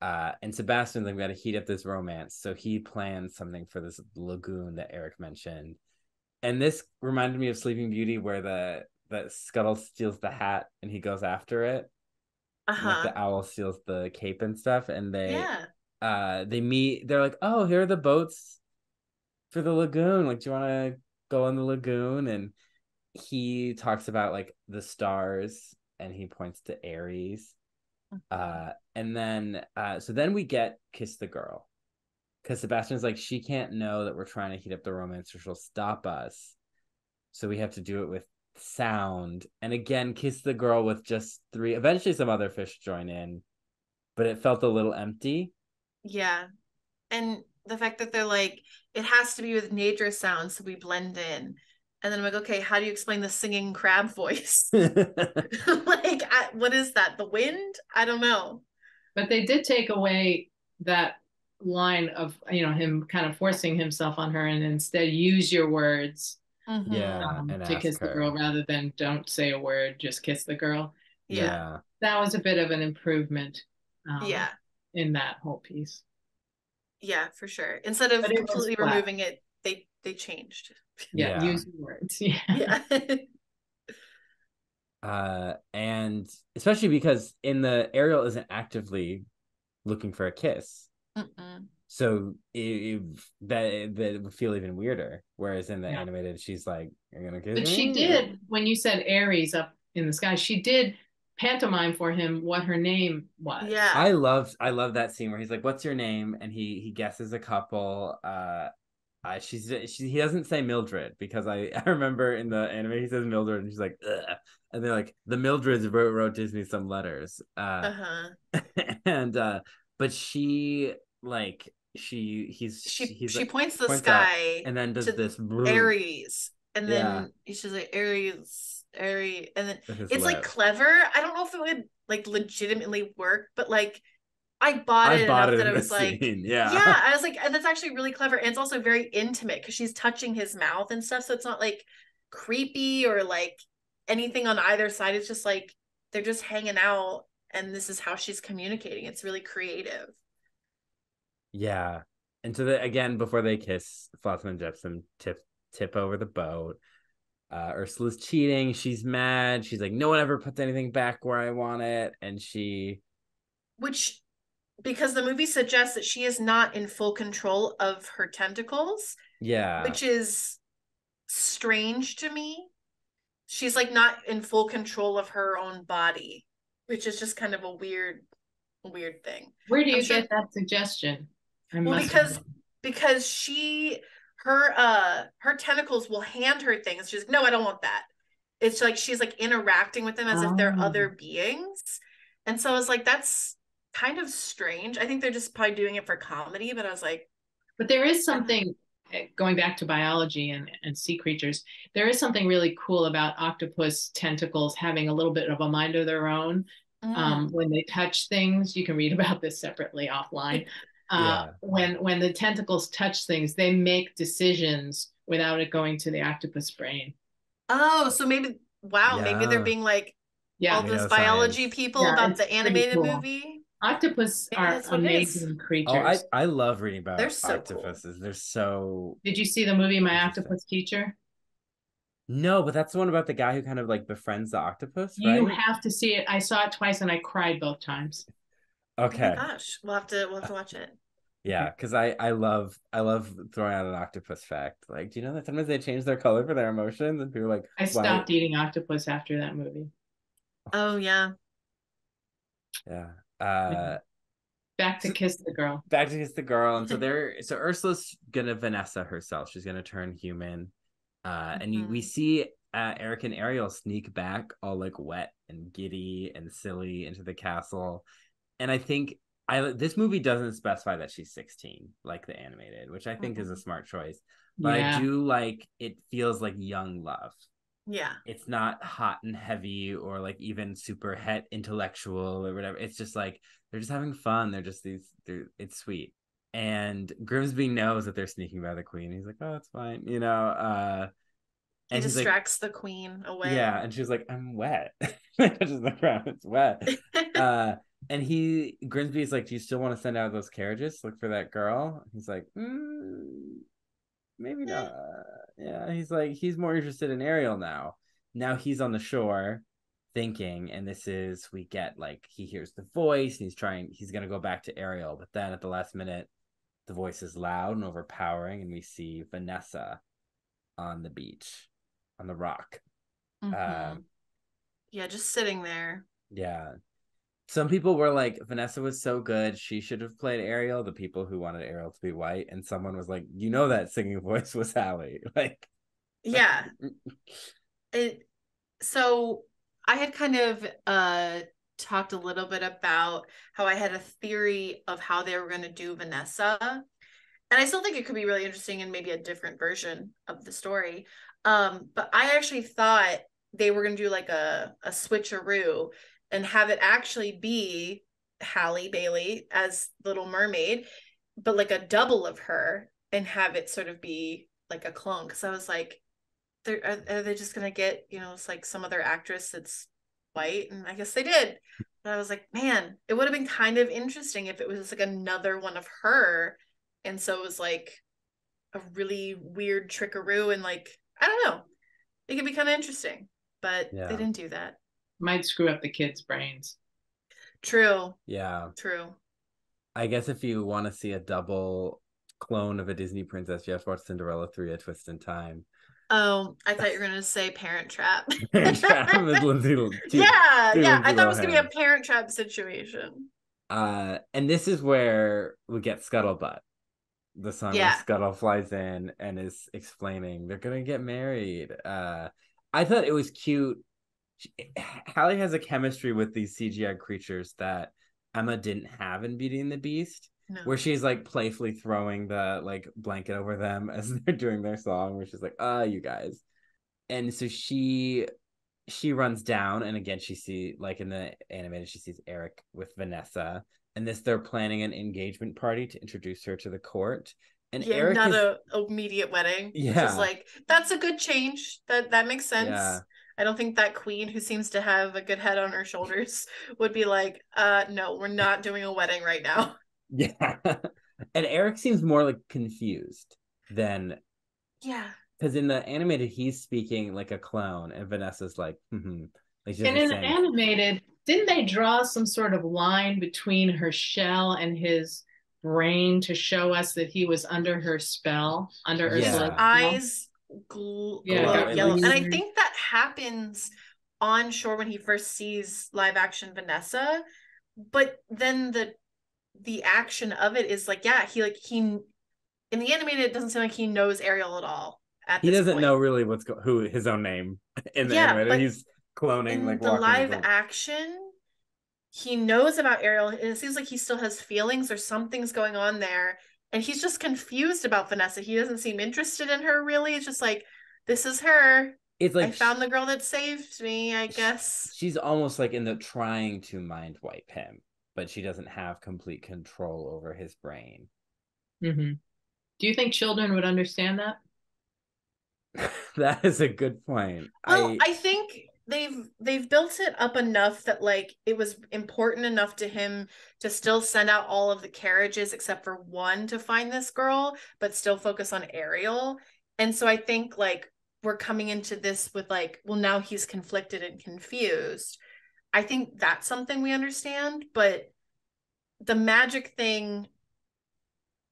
And Sebastian's like, we got to heat up this romance, so he plans something for this lagoon that Eric mentioned. And this reminded me of Sleeping Beauty, where the Scuttle steals the hat and he goes after it. Like the owl steals the cape and stuff, and they meet. They're like, oh, here are the boats for the lagoon. Like, do you want to go on the lagoon? And he talks about like the stars, and he points to Aries. And then so then we get Kiss the Girl, because Sebastian's like, she can't know that we're trying to heat up the romance or she'll stop us, so we have to do it with sound. And again, Kiss the Girl with just three. Eventually some other fish join in, but it felt a little empty. Yeah. And the fact that they're like, it has to be with nature sounds, so we blend in. And then I'm like, okay, how do you explain the singing crab voice? Like, what is that? The wind? I don't know. But they did take away that line of, him kind of forcing himself on her, and instead use your words to kiss the girl, rather than don't say a word, just kiss the girl. Yeah. That was a bit of an improvement in that whole piece. Yeah, for sure. Instead of completely removing it, they changed. Yeah, use words. Yeah. And especially because in the Ariel isn't actively looking for a kiss. So that would feel even weirder. Whereas in the animated, she's like, "You're gonna kiss me?" But she did, when you said Aries up in the sky, she did pantomime for him what her name was. Yeah, I love that scene where he's like, "What's your name?" and he guesses a couple. He doesn't say Mildred, because I remember in the anime he says Mildred, and she's like, ugh. And they're like, the Mildreds wrote Disney some letters. And but she like she points the sky out, and then does this Aries, and then she's like, Aries, and then it's like clever. I don't know if it would like legitimately work, but like I bought it enough that I was like, I was like, that's actually really clever. And it's also very intimate because she's touching his mouth and stuff. So it's not like creepy or like anything on either side. It's just like, they're just hanging out, and this is how she's communicating. It's really creative. Yeah. And so again, before they kiss, Flotsam and Jetsam tip over the boat. Ursula's cheating. She's mad. She's like, no one ever puts anything back where I want it. And because the movie suggests that she is not in full control of her tentacles. Yeah. Which is strange to me. she's like not in full control of her own body, which is just kind of a weird thing. Where do I'm you sure. get that suggestion? I Well, must. because her tentacles will hand her things. She's like, no, I don't want that. It's like she's like interacting with them as if they're Oh. other beings. And so I was like, that's kind of strange. I think they're just probably doing it for comedy, but I was like, But there is something, going back to biology and sea creatures, there is something really cool about octopus tentacles having a little bit of a mind of their own. When they touch things, you can read about this separately offline. Yeah. When the tentacles touch things, they make decisions without it going to the octopus brain. oh, so maybe, wow, maybe they're Yeah. being like all Yeah, those biology Neuroscience. people yeah, about it's the pretty animated cool. movie. Octopus Maybe are that's what it is. amazing Oh, creatures. I love reading They're about so cool. octopuses. They're so Did you see the movie My interesting. Octopus Teacher? No, but that's the one about the guy who kind of like befriends the octopus, You right? have to see it. I saw it twice and I cried both times. Oh my Okay. gosh, we'll have to watch it. Yeah, Okay. because I love throwing out an octopus fact. Like, do you know that sometimes they change their color for their emotions? And people are like, I why? stopped eating octopus after that movie. Oh yeah. Yeah. Back to So Kiss the Girl. back to Kiss the Girl. And so Ursula's gonna Vanessa herself. She's gonna turn human. We Mhm. see Eric and Ariel sneak back all like wet and giddy and silly into the castle. And I think this movie doesn't specify that she's 16 like the animated, which I think is a Mhm. smart choice. But I Yeah. do like it feels like young love. Yeah. It's not hot and heavy or like even super het intellectual or whatever. It's just like they're just having fun. It's sweet. And Grimsby knows that they're sneaking by the queen. He's like, oh, it's fine, He and he's like, distracts the queen away. yeah, and she's like, I'm wet. Touches the ground, it's wet. And Grimsby's like, do you still want to send out those carriages to look for that girl? He's like, maybe Eh, not. Yeah, he's like, he's more interested in Ariel now. Now he's on the shore thinking, and we get like, he hears the voice, and he's gonna go back to Ariel, but then at the last minute, the voice is loud and overpowering, and we see Vanessa on the beach, on the rock. mhm. Um, Yeah, just sitting there. yeah. Some people were like, Vanessa was so good, she should have played Ariel, the people who wanted Ariel to be white. And someone was like, that singing voice was Hallie. Like, Yeah. It so I had kind of talked a little bit about how I had a theory of how they were going to do Vanessa. And I still think it could be really interesting and maybe a different version of the story. But I actually thought they were going to do like a switcheroo and have it actually be Halle Bailey as Little Mermaid, but like a double of her and have it sort of be like a clone. Because I was like, are they just gonna get, it's like some other actress that's white? And I guess they did. But I was like, man, it would have been kind of interesting if it was like another one of her. And so it was like a really weird trickaroo and like, I don't know. It could be kind of interesting. But they yeah. didn't do that. Might screw up the kids' brains. True. Yeah. True. I guess if you want to see a double clone of a Disney princess, you have to watch Cinderella 3: A Twist in Time. Oh, I thought you were gonna say Parent Trap. Parent Trap with Yeah, yeah. Lindsay I thought it was gonna be a Lohan. Parent Trap situation. And this is where we get Scuttlebutt, the song where Yeah. Scuttle flies in and is explaining they're gonna get married. I thought it was cute. Hallie has a chemistry with these CGI creatures that Emma didn't have in Beauty and the Beast, where No. she's like playfully throwing the like blanket over them as they're doing their song, where she's like, you guys. And so she runs down, and again like in the animated, she sees Eric with Vanessa, and they're planning an engagement party to introduce her to the court. And Yeah, Eric not is, a immediate wedding, which is yeah, like that's a good change. That makes sense. yeah, I don't think that queen who seems to have a good head on her shoulders would be like, no, we're not doing a wedding right now. yeah. And Eric seems more like confused than, Yeah. because in the animated he's speaking like a clown, and Vanessa's like, like she And doesn't in say the anything. animated, didn't they draw some sort of line between her shell and his brain to show us that he was under her spell, under His Ursula's Yeah, spell? eyes Yeah, it glow glowed got and yellow. like And I weird. think that happens on shore when he first sees live action Vanessa, but then the action of it is like, yeah, he in the animated, it doesn't seem like he knows Ariel at all at He this doesn't point. know really who his own name in the Yeah, animated. but He's cloning, in like the walking live with action, he knows about Ariel, and it seems like he still has feelings or something's going on there, and he's just confused about Vanessa. He doesn't seem interested in her, really. It's just like, this is her. It's like I found the girl that saved me, I guess. She's almost like in the trying to mind wipe him, but she doesn't have complete control over his brain. Mm-hmm. Do you think children would understand that? That is a good point. Well, I think they've built it up enough that like it was important enough to him to still send out all of the carriages except for one to find this girl, but still focus on Ariel. And so I think like we're coming into this with like, well, now he's conflicted and confused. I think that's something we understand, but the magic thing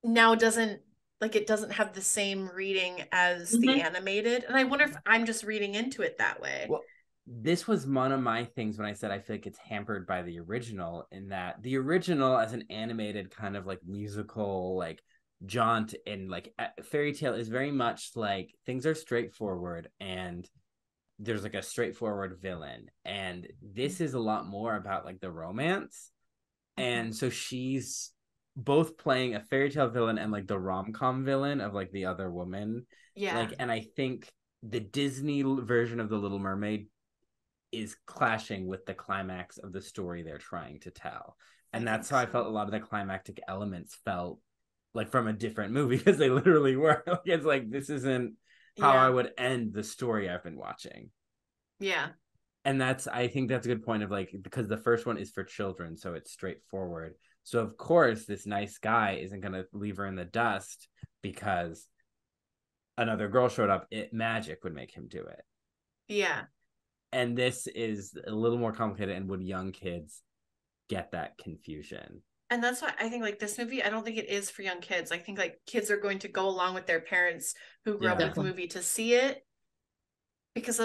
now doesn't have the same reading as the animated. And I wonder if I'm just reading into it that way. Well, this was one of my things when I said I feel like it's hampered by the original, in that the original as an animated kind of like musical, like jaunt and like fairy tale is very much like things are straightforward and there's like a straightforward villain. And this is a lot more about like the romance. And so she's both playing a fairy tale villain and like the rom-com villain of like the other woman. Yeah. Like, and I think the Disney version of the Little Mermaid is clashing with the climax of the story they're trying to tell. And that's how I felt a lot of the climactic elements felt like from a different movie, because they literally were. It's like, this isn't how I would end the story I've been watching. Yeah. And I think that's a good point of like, because the first one is for children, so it's straightforward. So of course, this nice guy isn't going to leave her in the dust because another girl showed up. Magic would make him do it. Yeah. And this is a little more complicated, and would young kids get that confusion? And that's why I think like this movie, I don't think it is for young kids. I think like kids are going to go along with their parents who grew up with the movie to see it, because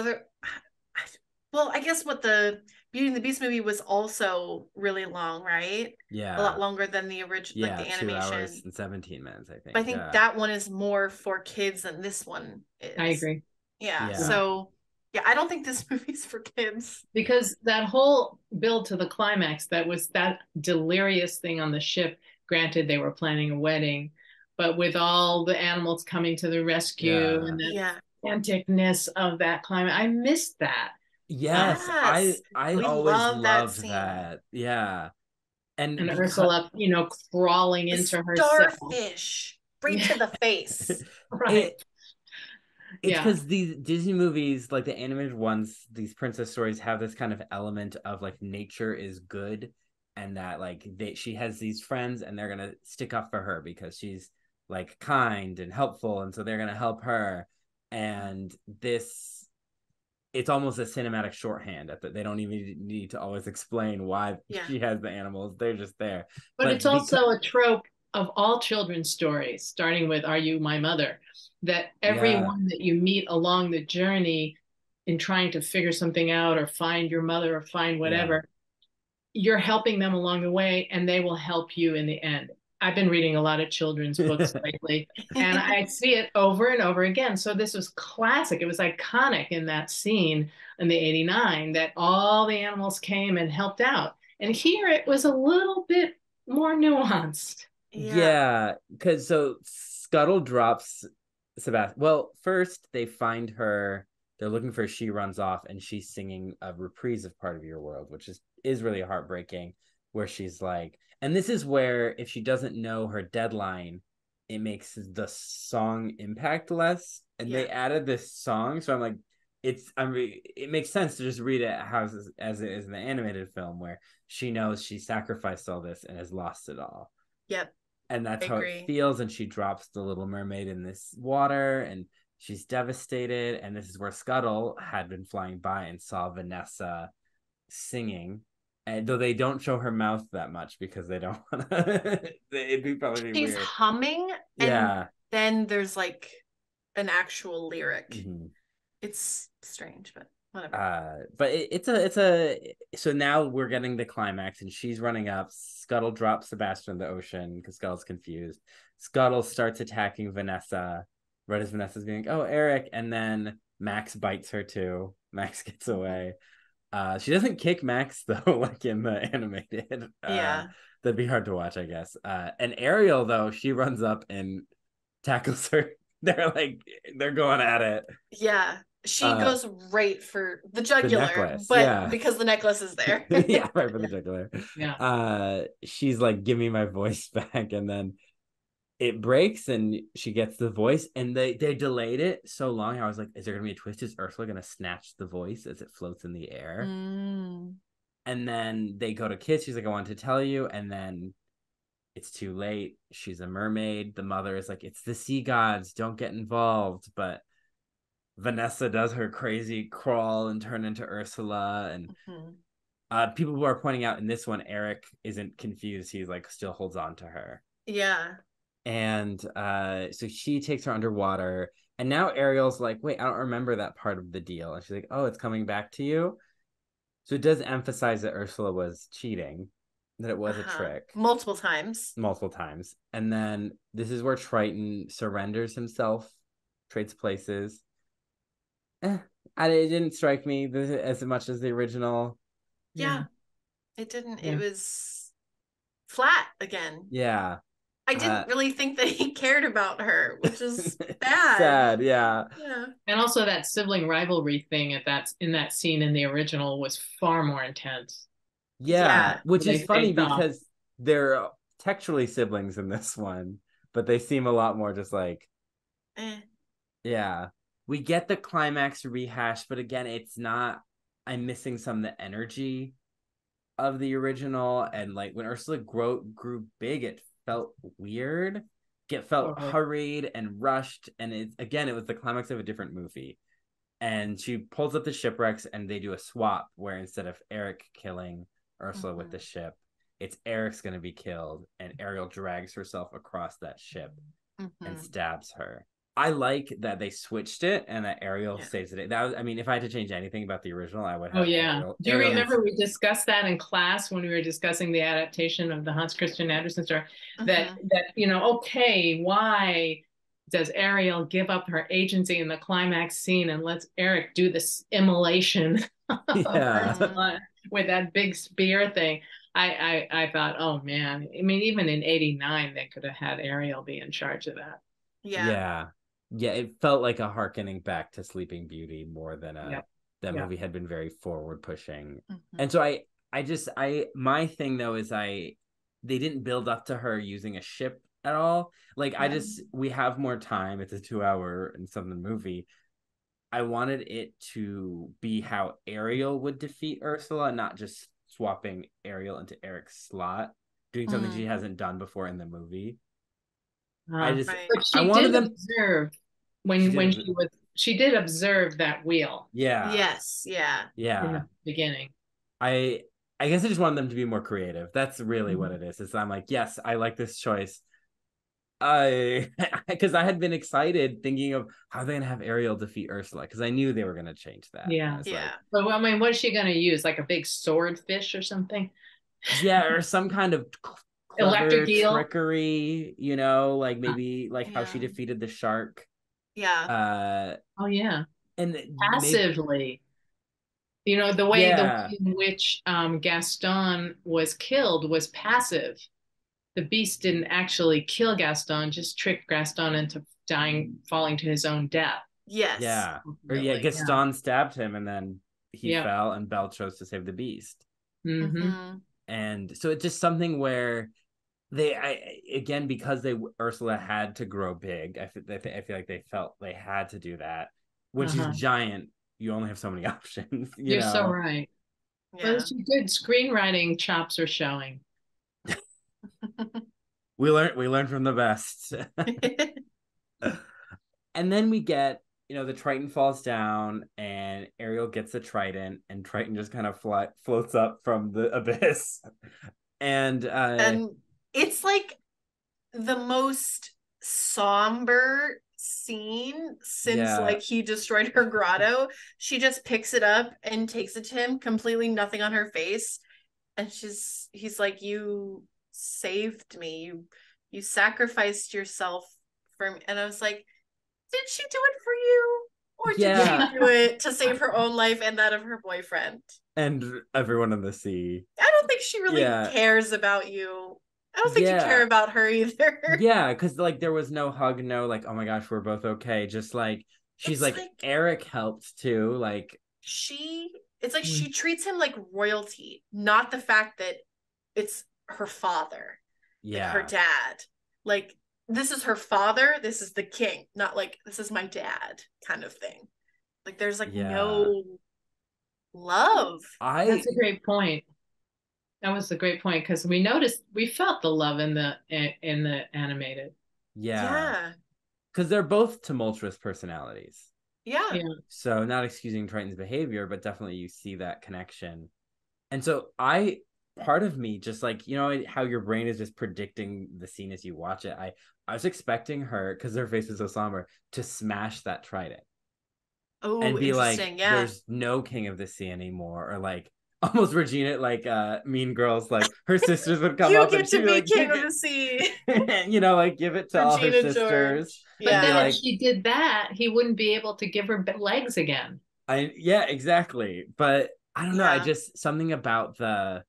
well, I guess what the Beauty and the Beast movie was also really long, right? Yeah. A lot longer than the original, like the animation. 2 hours and 17 minutes, I think. But I think that one is more for kids than this one is. I agree. Yeah. So, yeah, I don't think this movie's for kids. Because that whole build to the climax, that was that delirious thing on the ship. Granted, they were planning a wedding, but with all the animals coming to the rescue and the franticness of that climate, I missed that. Yes, I always loved that. Yeah. And Ursula, crawling into herself. Starfish right to the face. Right. It's because these Disney movies, like the animated ones, these princess stories have this kind of element of like nature is good, and that like she has these friends and they're gonna stick up for her because she's like kind and helpful, and so they're gonna help her. And it's almost a cinematic shorthand that they don't even need to always explain why she has the animals. They're just there. But it's also a trope of all children's stories, starting with Are You My Mother? That everyone that you meet along the journey in trying to figure something out or find your mother or find whatever, you're helping them along the way, and they will help you in the end. I've been reading a lot of children's books lately, and I see it over and over again. So this was classic. It was iconic in that scene in the 89 that all the animals came and helped out. And here it was a little bit more nuanced. Yeah, because so Scuttle drops Sebastian. Well, first they find her. They're looking for her. She runs off, and she's singing a reprise of Part of Your World, which is really heartbreaking, where she's like, and this is where if she doesn't know her deadline, it makes the song impact less. And they added this song, so I'm like, it makes sense to just read it as it is in the animated film, where she knows she sacrificed all this and has lost it all. Yep. And that's how it feels. And she drops the Little Mermaid in this water, and she's devastated. And this is where Scuttle had been flying by and saw Vanessa singing. And though they don't show her mouth that much because they don't want to, it'd be probably she's weird. Humming, and then there's like an actual lyric. It's strange, but Whatever. But it's a so now we're getting the climax, and she's running up. Scuttle drops Sebastian in the ocean because Scuttle's confused. Scuttle starts attacking Vanessa right as Vanessa's being like, oh, Eric, and then Max bites her too. Max gets away. She doesn't kick Max though, like in the animated. Yeah. That'd be hard to watch, I guess. And Ariel though, she runs up and tackles her. They're going at it. Yeah. She Uh, goes right for the the jugular, necklace, but yeah. because the necklace is there. Yeah, right for the jugular. Yeah. She's like, give me my voice back, and then it breaks and she gets the voice, and they delayed it so long. I was like, is there gonna be a twist? Is Ursula gonna snatch the voice as it floats in the air? And then they go to kiss. She's like, I wanted to tell you, and then it's too late. She's a mermaid. The mother is like, it's the sea gods, don't get involved. But Vanessa does her crazy crawl and turn into Ursula. And people who are pointing out in this one, Eric isn't confused. He's like still holds on to her. Yeah. And so she takes her underwater. And now Ariel's like, wait, I don't remember that part of the deal. And she's like, oh, it's coming back to you. So it does emphasize that Ursula was cheating, that it was a trick. Multiple times. And then this is where Triton surrenders himself, trades places. It didn't strike me as much as the original. Yeah. It didn't. Yeah. It was flat again. Yeah. I didn't really think that he cared about her, which is bad. Sad, yeah. And also that sibling rivalry thing in that scene in the original was far more intense. Yeah. Which is funny because they're textually siblings in this one, but they seem a lot more just like, yeah. We get the climax rehash, but again, it's not. I'm missing some of the energy of the original, and like when Ursula grew big, it felt weird. It felt hurried and rushed, and it was the climax of a different movie. And she pulls up the shipwrecks, and they do a swap where instead of Eric killing Ursula with the ship, it's Eric's going to be killed, and Ariel drags herself across that ship and stabs her. I like that they switched it and that Ariel saves it. That was, I mean, if I had to change anything about the original, I would have. Ariel. Do you remember we discussed that in class when we were discussing the adaptation of the Hans Christian Andersen story? That okay, why does Ariel give up her agency in the climax scene and lets Eric do this immolation with that big spear thing? I thought, oh man, I mean, even in '89, they could have had Ariel be in charge of that. Yeah, it felt like a hearkening back to Sleeping Beauty more than that movie had been very forward pushing. And so my thing though is they didn't build up to her using a ship at all. Like we have more time. It's a 2-hour and something movie. I wanted it to be how Ariel would defeat Ursula, not just swapping Ariel into Eric's slot, doing something she hasn't done before in the movie. But she did observe when she did observe that wheel. Yeah. Yes. Yeah. In the beginning. I guess I just wanted them to be more creative. That's really what it is. I'm like, yes, I like this choice. Because I had been excited thinking of how they're gonna have Ariel defeat Ursula, because I knew they were gonna change that. But I mean, what is she gonna use? Like a big swordfish or something? Yeah, or some kind of electric eel trickery, like maybe how she defeated the shark. And passively, the way in which Gaston was killed was passive. The beast didn't actually kill Gaston, just tricked Gaston into falling to his own death. Gaston stabbed him, and then he fell, and Belle chose to save the beast. And so it's just something where because Ursula had to grow big, I feel like they felt they had to do that. When she's giant, you only have so many options. You're so right. But some good screenwriting chops are showing. We learn from the best. And then we get, the Triton falls down, and Ariel gets the Trident, and Triton just kind of floats up from the abyss. And it's like the most somber seen since like he destroyed her grotto. She just picks it up and takes it to him, completely nothing on her face. And he's like, you saved me. You sacrificed yourself for me. And I was like, did she do it for you? Or did she do it to save her own life and that of her boyfriend? And everyone in the sea. I don't think she really cares about you. I don't think you care about her either. Yeah, because like there was no hug, no like, oh my gosh, we're both okay. Just like she's like Eric helped too. Like it's like she treats him like royalty, not the fact that it's her father. Like her dad. Like this is her father, this is the king, not like this is my dad kind of thing. Like there's like no love. That's a great point. That was a great point because we felt the love in the animated. Yeah. Because they're both tumultuous personalities. Yeah. So not excusing Triton's behavior, but definitely you see that connection. And so part of me just like, you know how your brain is just predicting the scene as you watch it. I was expecting her, because her face is so somber, to smash that trident. Oh, and be like, there's no king of the sea anymore, or like almost Regina, like Mean Girls, like her sisters would come up and she'd be like, king of the sea. You know, like give it to Regina, all her sisters. George. But then if she did that, he wouldn't be able to give her legs again. Exactly. But I don't know. I just something about the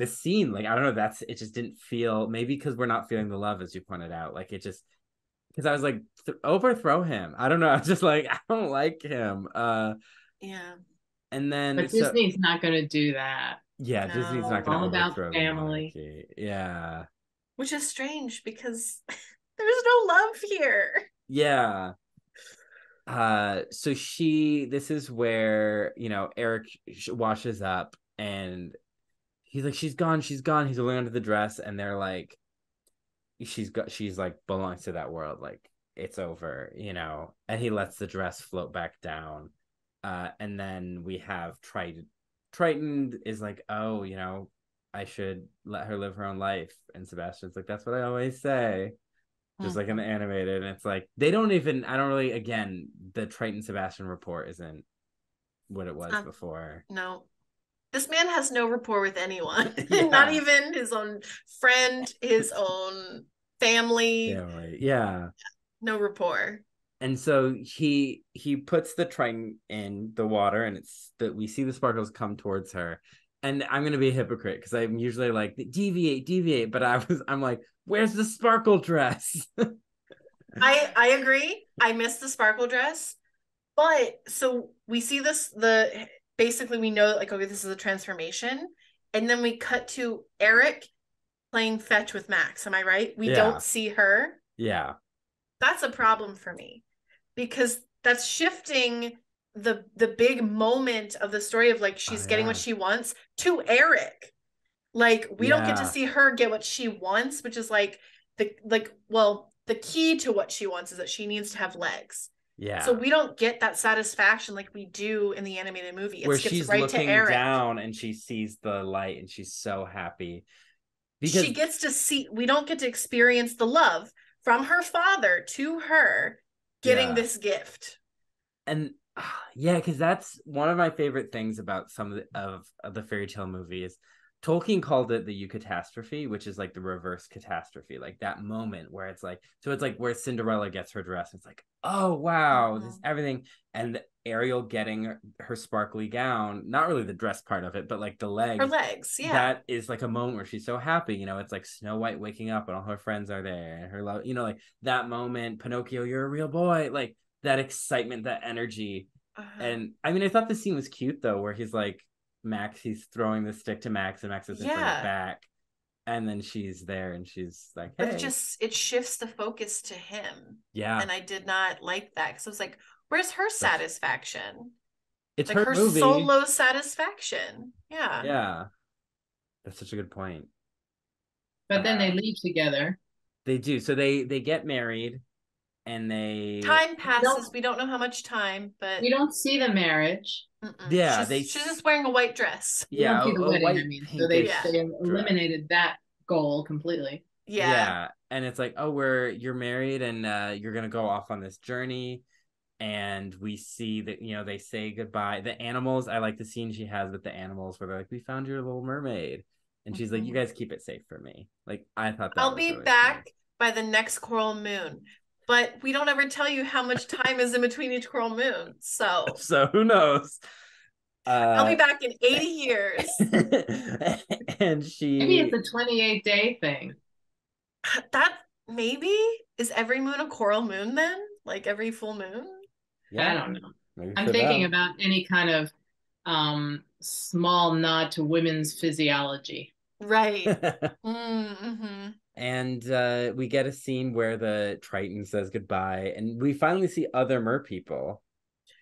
scene, like I don't know, it just didn't feel, maybe because we're not feeling the love as you pointed out, like it just, because I was like, overthrow him. I don't know. I was just like, I don't like him. And then but Disney's not going to do that. Yeah, no. Disney's not going to overthrow about family. Yeah, which is strange because there's no love here. Yeah. So this is where, you know, Eric washes up and he's like, she's gone. He's holding onto the dress, and they're like, she's like belongs to that world, like it's over, you know. And he lets the dress float back down. And then we have Triton is like, oh, you know, I should let her live her own life. And Sebastian's like, that's what I always say. Just like in the animated. And it's like, I don't really, again, the Triton Sebastian rapport isn't what it was before. No. This man has no rapport with anyone. Not even his own friend, his own family. Yeah. No rapport. And so he puts the Triton in the water, and it's that we see the sparkles come towards her. And I'm gonna be a hypocrite because I'm usually like deviate, but I'm like, where's the sparkle dress? I agree. I missed the sparkle dress, but so we see basically we know like, okay, this is a transformation, and then we cut to Eric playing fetch with Max. Am I right? We don't see her. Yeah, that's a problem for me because that's shifting the big moment of the story of like she's getting what she wants to Eric. Like we don't get to see her get what she wants, which is like the key to what she wants is that she needs to have legs. Yeah. So we don't get that satisfaction like we do in the animated movie. It where skips she's right looking to Eric. down and she sees the light and she's so happy. Because she gets to see, we don't get to experience the love from her father to her getting this gift. And because that's one of my favorite things about some of the fairy tale movies. Tolkien called it the eucatastrophe, which is like the reverse catastrophe, like that moment where it's like, so it's like where Cinderella gets her dress. It's like, oh wow, this everything, and Ariel getting her sparkly gown, not really the dress part of it, but like the legs. Her legs, yeah. That is like a moment where she's so happy, you know. It's like Snow White waking up and all her friends are there, and her love, you know, like that moment. Pinocchio, you're a real boy, like that excitement, that energy. And I mean, I thought the scene was cute though, where he's like, Max, he's throwing the stick to Max, and Max doesn't bring it back, and then she's there and she's like, hey. But it shifts the focus to him. And I did not like that because I was like, where's her satisfaction? It's like her movie. Solo satisfaction. Yeah, that's such a good point. But then they leave together. They do. So they get married, and time passes. We don't know how much time, but we don't see the marriage. Yeah, she's just wearing a white dress. Yeah, a wedding, so they eliminated that goal completely. Yeah. and it's like, oh, you're married and you're gonna go off on this journey. And we see that, you know, they say goodbye. The animals, I like the scene she has with the animals where they're like, we found your little mermaid. And she's like, you guys keep it safe for me. Like, I thought that I'll was be really back sweet. by the next coral moon. But we don't ever tell you how much time is in between each coral moon. So So who knows? I'll be Uh, back in 80 years. and Maybe it's she, a 28-day thing. That maybe is every moon a coral moon then? Like every full moon? I yeah, don't know. maybe I'm for thinking them. about any kind of small nod to women's physiology. Right. Mm-hmm. And we get a scene where the Triton says goodbye, and we finally see other mer people.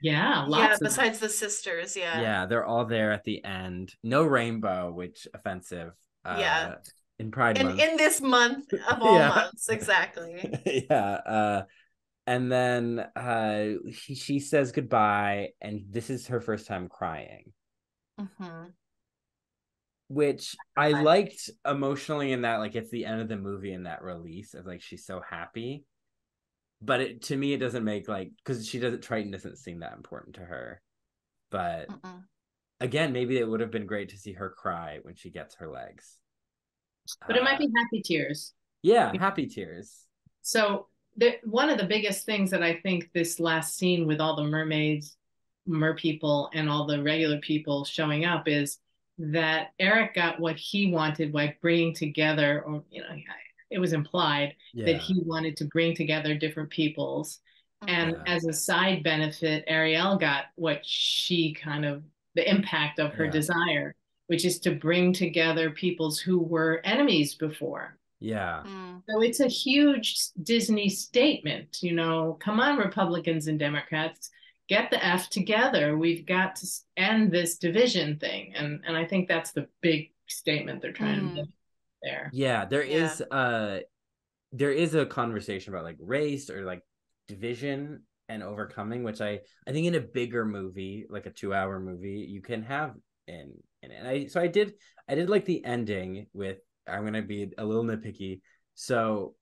Yeah, Yeah, lots of them. besides the sisters, yeah. Yeah, they're all there at the end. No rainbow, which offensive. Yeah. In Pride And Month. in this month of all Yeah. months, exactly. Yeah. And then she says goodbye, and this is her first time crying, Mm-hmm. which I liked emotionally in that, like, it's the end of the movie in that release of like she's so happy. But to me, it doesn't make, like, because Triton doesn't seem that important to her. But Mm-mm. again, maybe it would have been great to see her cry when she gets her legs. But it might be happy tears. Yeah, happy tears. So one of the biggest things that I think this last scene with all the mermaids, mer people, and all the regular people showing up is that Eric got what he wanted by bringing together, or it was implied that Yeah. he wanted to bring together different peoples. And Yeah. as a side benefit, Ariel got what she kind of, the impact of her Yeah. desire, which is to bring together peoples who were enemies before. Yeah. So it's a huge Disney statement, come on, Republicans and Democrats, get the F together. We've got to end this division thing. And I think that's the big statement they're trying to make there. Yeah, Yeah. there is a conversation about like race or like division and overcoming, which I think in a bigger movie, like a 2-hour movie, you can have in it. And I did like the ending with, I'm gonna be a little nitpicky. So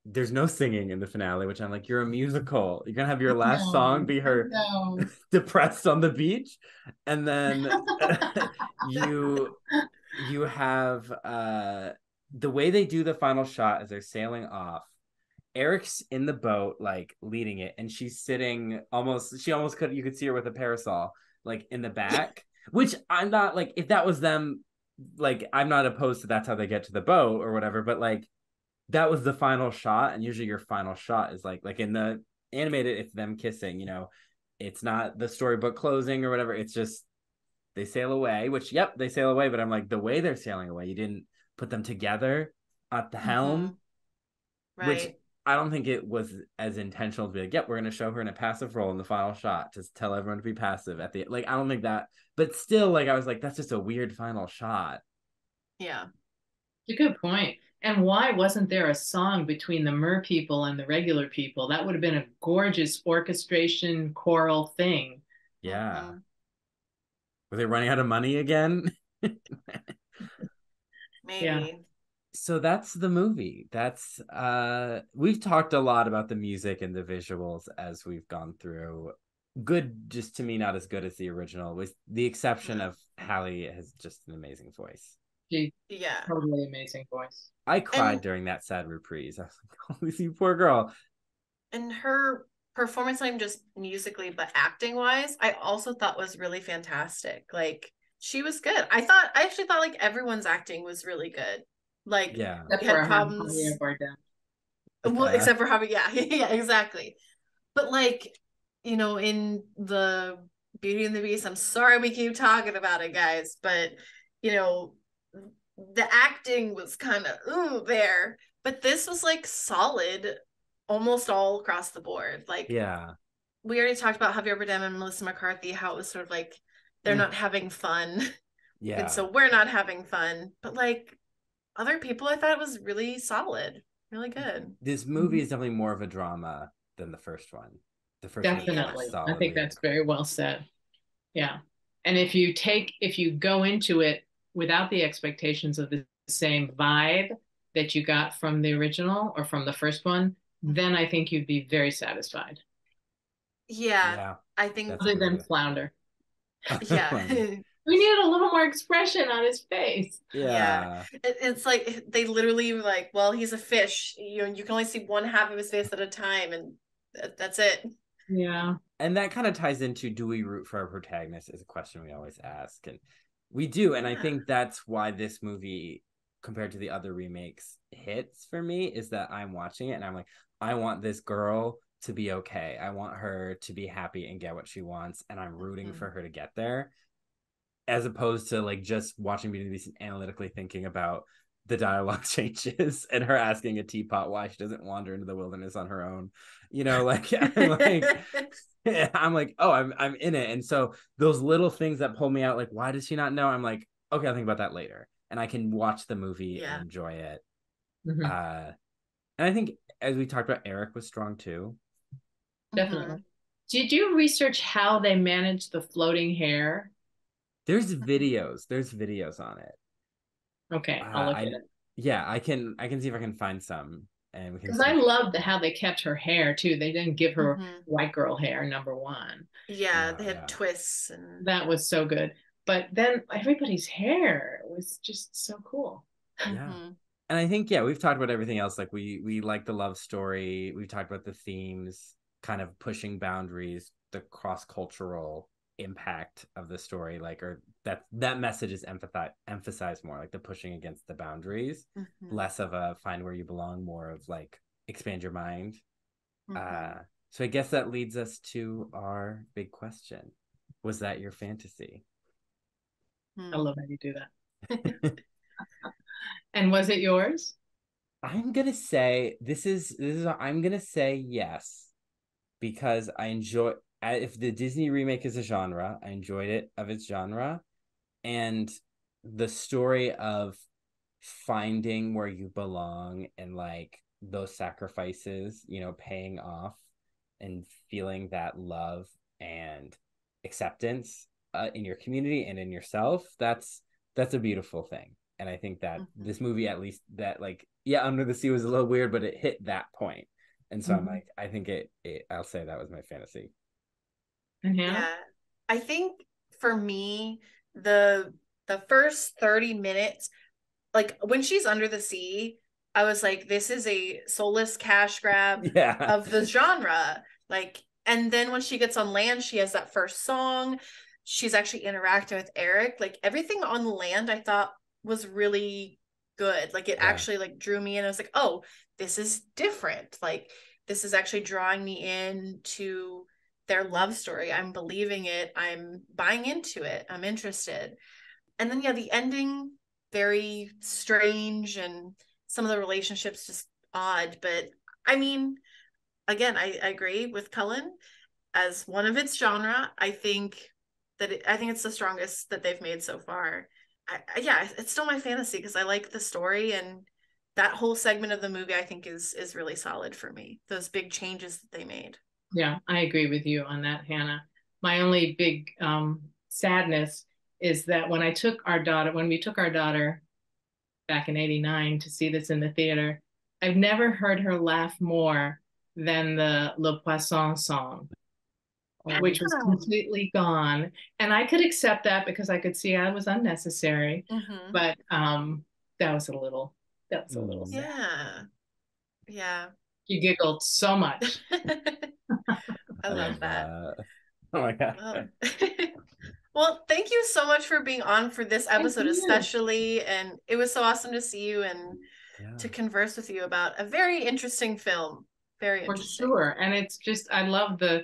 there's no singing in the finale, which I'm like, you're a musical. You're gonna have your last song be her No. depressed on the beach, and then you have the way they do the final shot as they're sailing off. Eric's in the boat, like leading it, and she's sitting she almost could, you could see her with a parasol, like in the back, which I'm not, like, if that was them, like, I'm not opposed to that's how they get to the boat or whatever, but like that was the final shot, and usually your final shot is like in the animated, it's them kissing, it's not the storybook closing or whatever, it's just they sail away, which, yep, they sail away, but I'm like, the way they're sailing away, you didn't put them together at the helm, which Right. I don't think it was as intentional to be like, yep, we're going to show her in a passive role in the final shot to tell everyone to be passive at the, like, I don't think that, but still, like, I was like, that's just a weird final shot. Yeah. It's a good point. And why wasn't there a song between the mer people and the regular people? That would have been a gorgeous orchestration choral thing. Yeah. Were they running out of money again? Maybe. Yeah. So that's the movie. That's we've talked a lot about the music and the visuals as we've gone through. Good, just to me, not as good as the original, with the exception of Hallie has just an amazing voice. Yeah. Totally amazing voice. I cried during that sad reprise. I was like, oh, you poor girl. And her performance, not even just musically, but acting wise, I also thought was really fantastic. Like, she was good. I actually thought like everyone's acting was really good. Like, Yeah. we had problems. Well, except for Javier, yeah, yeah, exactly. But like, in the Beauty and the Beast, I'm sorry we keep talking about it, guys, but the acting was kind of there, but this was like solid almost all across the board. Like, Yeah. we already talked about Javier Bardem and Melissa McCarthy, how it was sort of like they're not having fun. Yeah. And so we're not having fun. But like other people, I thought it was really solid, really good. This movie is definitely more of a drama than the first one. The first Definitely. one, I think that's very well said. Yeah. And if you go into it without the expectations of the same vibe, that you got from the original or from the first one, then I think you'd be very satisfied. Yeah, I think other than Flounder. Yeah. We needed a little more expression on his face. Yeah. It's like they literally were like, well, he's a fish. You can only see one half of his face at a time, and that's it. Yeah. And that kind of ties into, do we root for our protagonist, is a question we always ask. And we do. And I think that's why this movie, compared to the other remakes, hits for me, is that I'm watching it and I'm like, I want this girl to be okay. I want her to be happy and get what she wants. And I'm rooting for her to get there, as opposed to like just watching Beauty and the Beast and analytically thinking about the dialogue changes and her asking a teapot why she doesn't wander into the wilderness on her own. Like I'm like, oh, I'm in it. And so those little things that pull me out, like, why does she not know? I'm like, okay, I'll think about that later. And I can watch the movie and enjoy it. Mm-hmm. And I think, as we talked about, Eric was strong too. Definitely. Did you research how they managed the floating hair? There's videos on it. Okay, I'll look at it. Yeah, I can see if I can find some, and we can. Because I loved how they kept her hair too. They didn't give her white girl hair, number one. Yeah, they had twists, and that was so good. But then everybody's hair was just so cool. Yeah. And I think, we've talked about everything else. Like we like the love story. We've talked about the themes, kind of pushing boundaries, the cross-cultural impact of the story, like, or that message is emphasized more, like the pushing against the boundaries, less of a find where you belong, more of like expand your mind. So I guess that leads us to our big question. Was that your fantasy? I love how you do that. And was it yours? I'm gonna say I'm gonna say yes, because I enjoy, if the Disney remake is a genre, I enjoyed it of its genre, and the story of finding where you belong and like those sacrifices, paying off and feeling that love and acceptance in your community and in yourself, that's a beautiful thing. And I think that this movie, at least, that, like, Under the Sea was a little weird, but it hit that point. And so I'm like, I think I'll say that was my fantasy. And yeah, I think for me, the first 30 minutes, like when she's under the sea, I was like, this is a soulless cash grab of the genre. Like, and then when she gets on land, she has that first song. She's actually interacting with Eric. Like, everything on land, I thought was really good. Like, it actually like drew me in. I was like, oh, this is different. Like, this is actually drawing me into their love story. I'm believing it. I'm buying into it. I'm interested. And then the ending, very strange, and some of the relationships just odd. But I mean, again, I agree with Cullen as one of its genre. I think it's the strongest that they've made so far. It's still my fantasy because I like the story, and that whole segment of the movie I think is really solid for me. Those big changes that they made. Yeah, I agree with you on that, Hannah. My only big sadness is that when we took our daughter back in '89 to see this in the theater, I've never heard her laugh more than the Le Poisson song, which was completely gone. And I could accept that because I could see I was unnecessary. But that was a little sad. Yeah. You giggled so much. I love that. Oh my God. Well, thank you so much for being on for this episode, especially. And it was so awesome to see you and to converse with you about a very interesting film. Very interesting. For sure. And it's just, I love the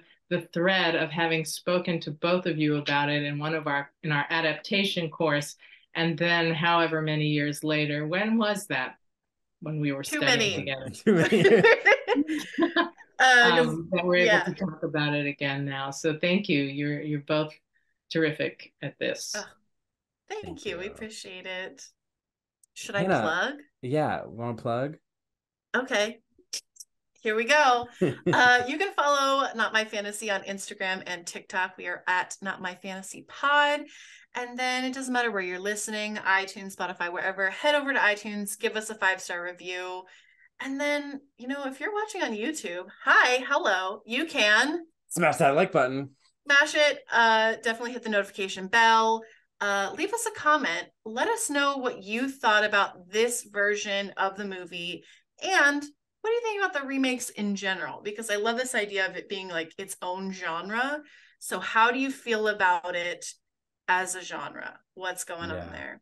thread of having spoken to both of you about it in our adaptation course. And then however many years later, when was that? When we were studying together. Too many. That we're able to talk about it again now. So thank you. You're both terrific at this. Oh, thank you. We appreciate it. Should Hannah, I plug? Yeah, want to plug? Okay. Here we go. You can follow Not My Fantasy on Instagram and TikTok. We are at Not My Fantasy Pod. And then it doesn't matter where you're listening, iTunes, Spotify, wherever, head over to iTunes, give us a 5-star review. And then, if you're watching on YouTube, hi, hello, you can smash that like button. Smash it. Definitely hit the notification bell. Leave us a comment. Let us know what you thought about this version of the movie. And what do you think about the remakes in general? Because I love this idea of it being like its own genre. So how do you feel about it as a genre? What's going on there?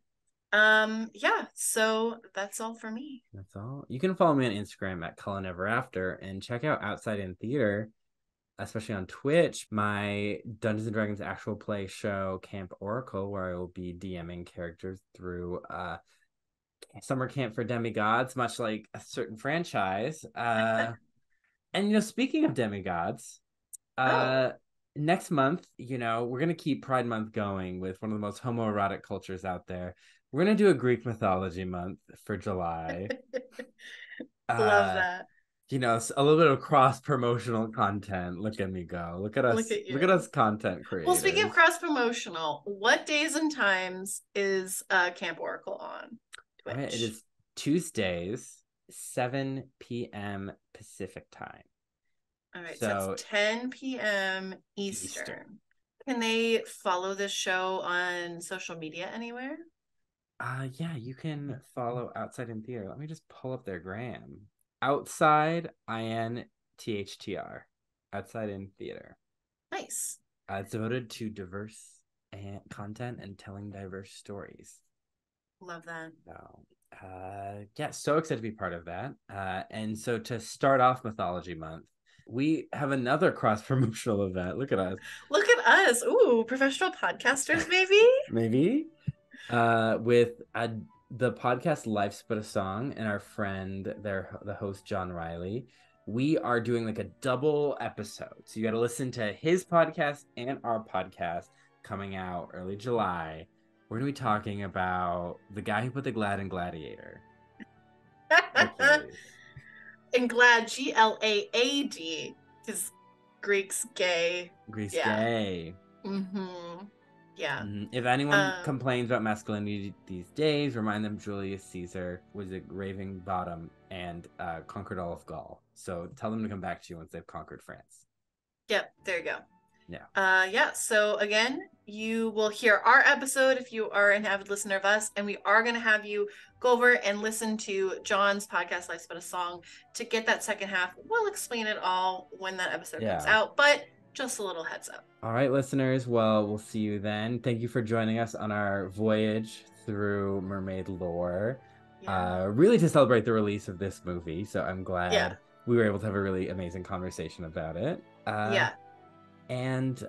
So that's all for me. That's all. You can follow me on Instagram at Cullen Ever After and check out Outside in Theater, especially on Twitch, my Dungeons and Dragons actual play show, Camp Oracle, where I will be DMing characters through summer camp for demigods, much like a certain franchise. And speaking of demigods, next month, we're gonna keep Pride Month going with one of the most homoerotic cultures out there. We're gonna do a Greek mythology month for July. Love that. A little bit of cross-promotional content. Look at me go. Look at us. Look at us content creators. Well, speaking of cross-promotional, what days and times is Camp Oracle on Twitch? Right, it is Tuesdays, 7 p.m. Pacific time. All right, so it's 10 p.m. Eastern. Can they follow this show on social media anywhere? Yeah, you can follow Outside in Theater. Let me just pull up their gram. Outside INTHTR. Outside in Theater. Nice. It's devoted to diverse content and telling diverse stories. Love that. So, so excited to be part of that. And so to start off Mythology Month, we have another cross-promotional event. Look at us. Look at us. Ooh, professional podcasters, maybe? Maybe. With the podcast Life's But a Song and our friend, the host, John Riley. We are doing like a double episode. So you got to listen to his podcast and our podcast coming out early July. We're going to be talking about the guy who put the glad in Gladiator. And glad, GLAAD, because Greek's gay. Gay. Mm-hmm. Yeah. If anyone complains about masculinity these days, remind them Julius Caesar was a raving bottom and conquered all of Gaul. So tell them to come back to you once they've conquered France. Yep, there you go. Yeah. So again, you will hear our episode if you are an avid listener of us, and we are going to have you go over and listen to John's podcast, Life's But a Song, to get that second half. We'll explain it all when that episode comes out, but just a little heads up. All right, listeners. Well, we'll see you then. Thank you for joining us on our voyage through mermaid lore. Really to celebrate the release of this movie. So I'm glad we were able to have a really amazing conversation about it. And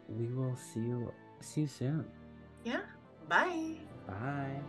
we will see you soon. Yeah. Bye. Bye.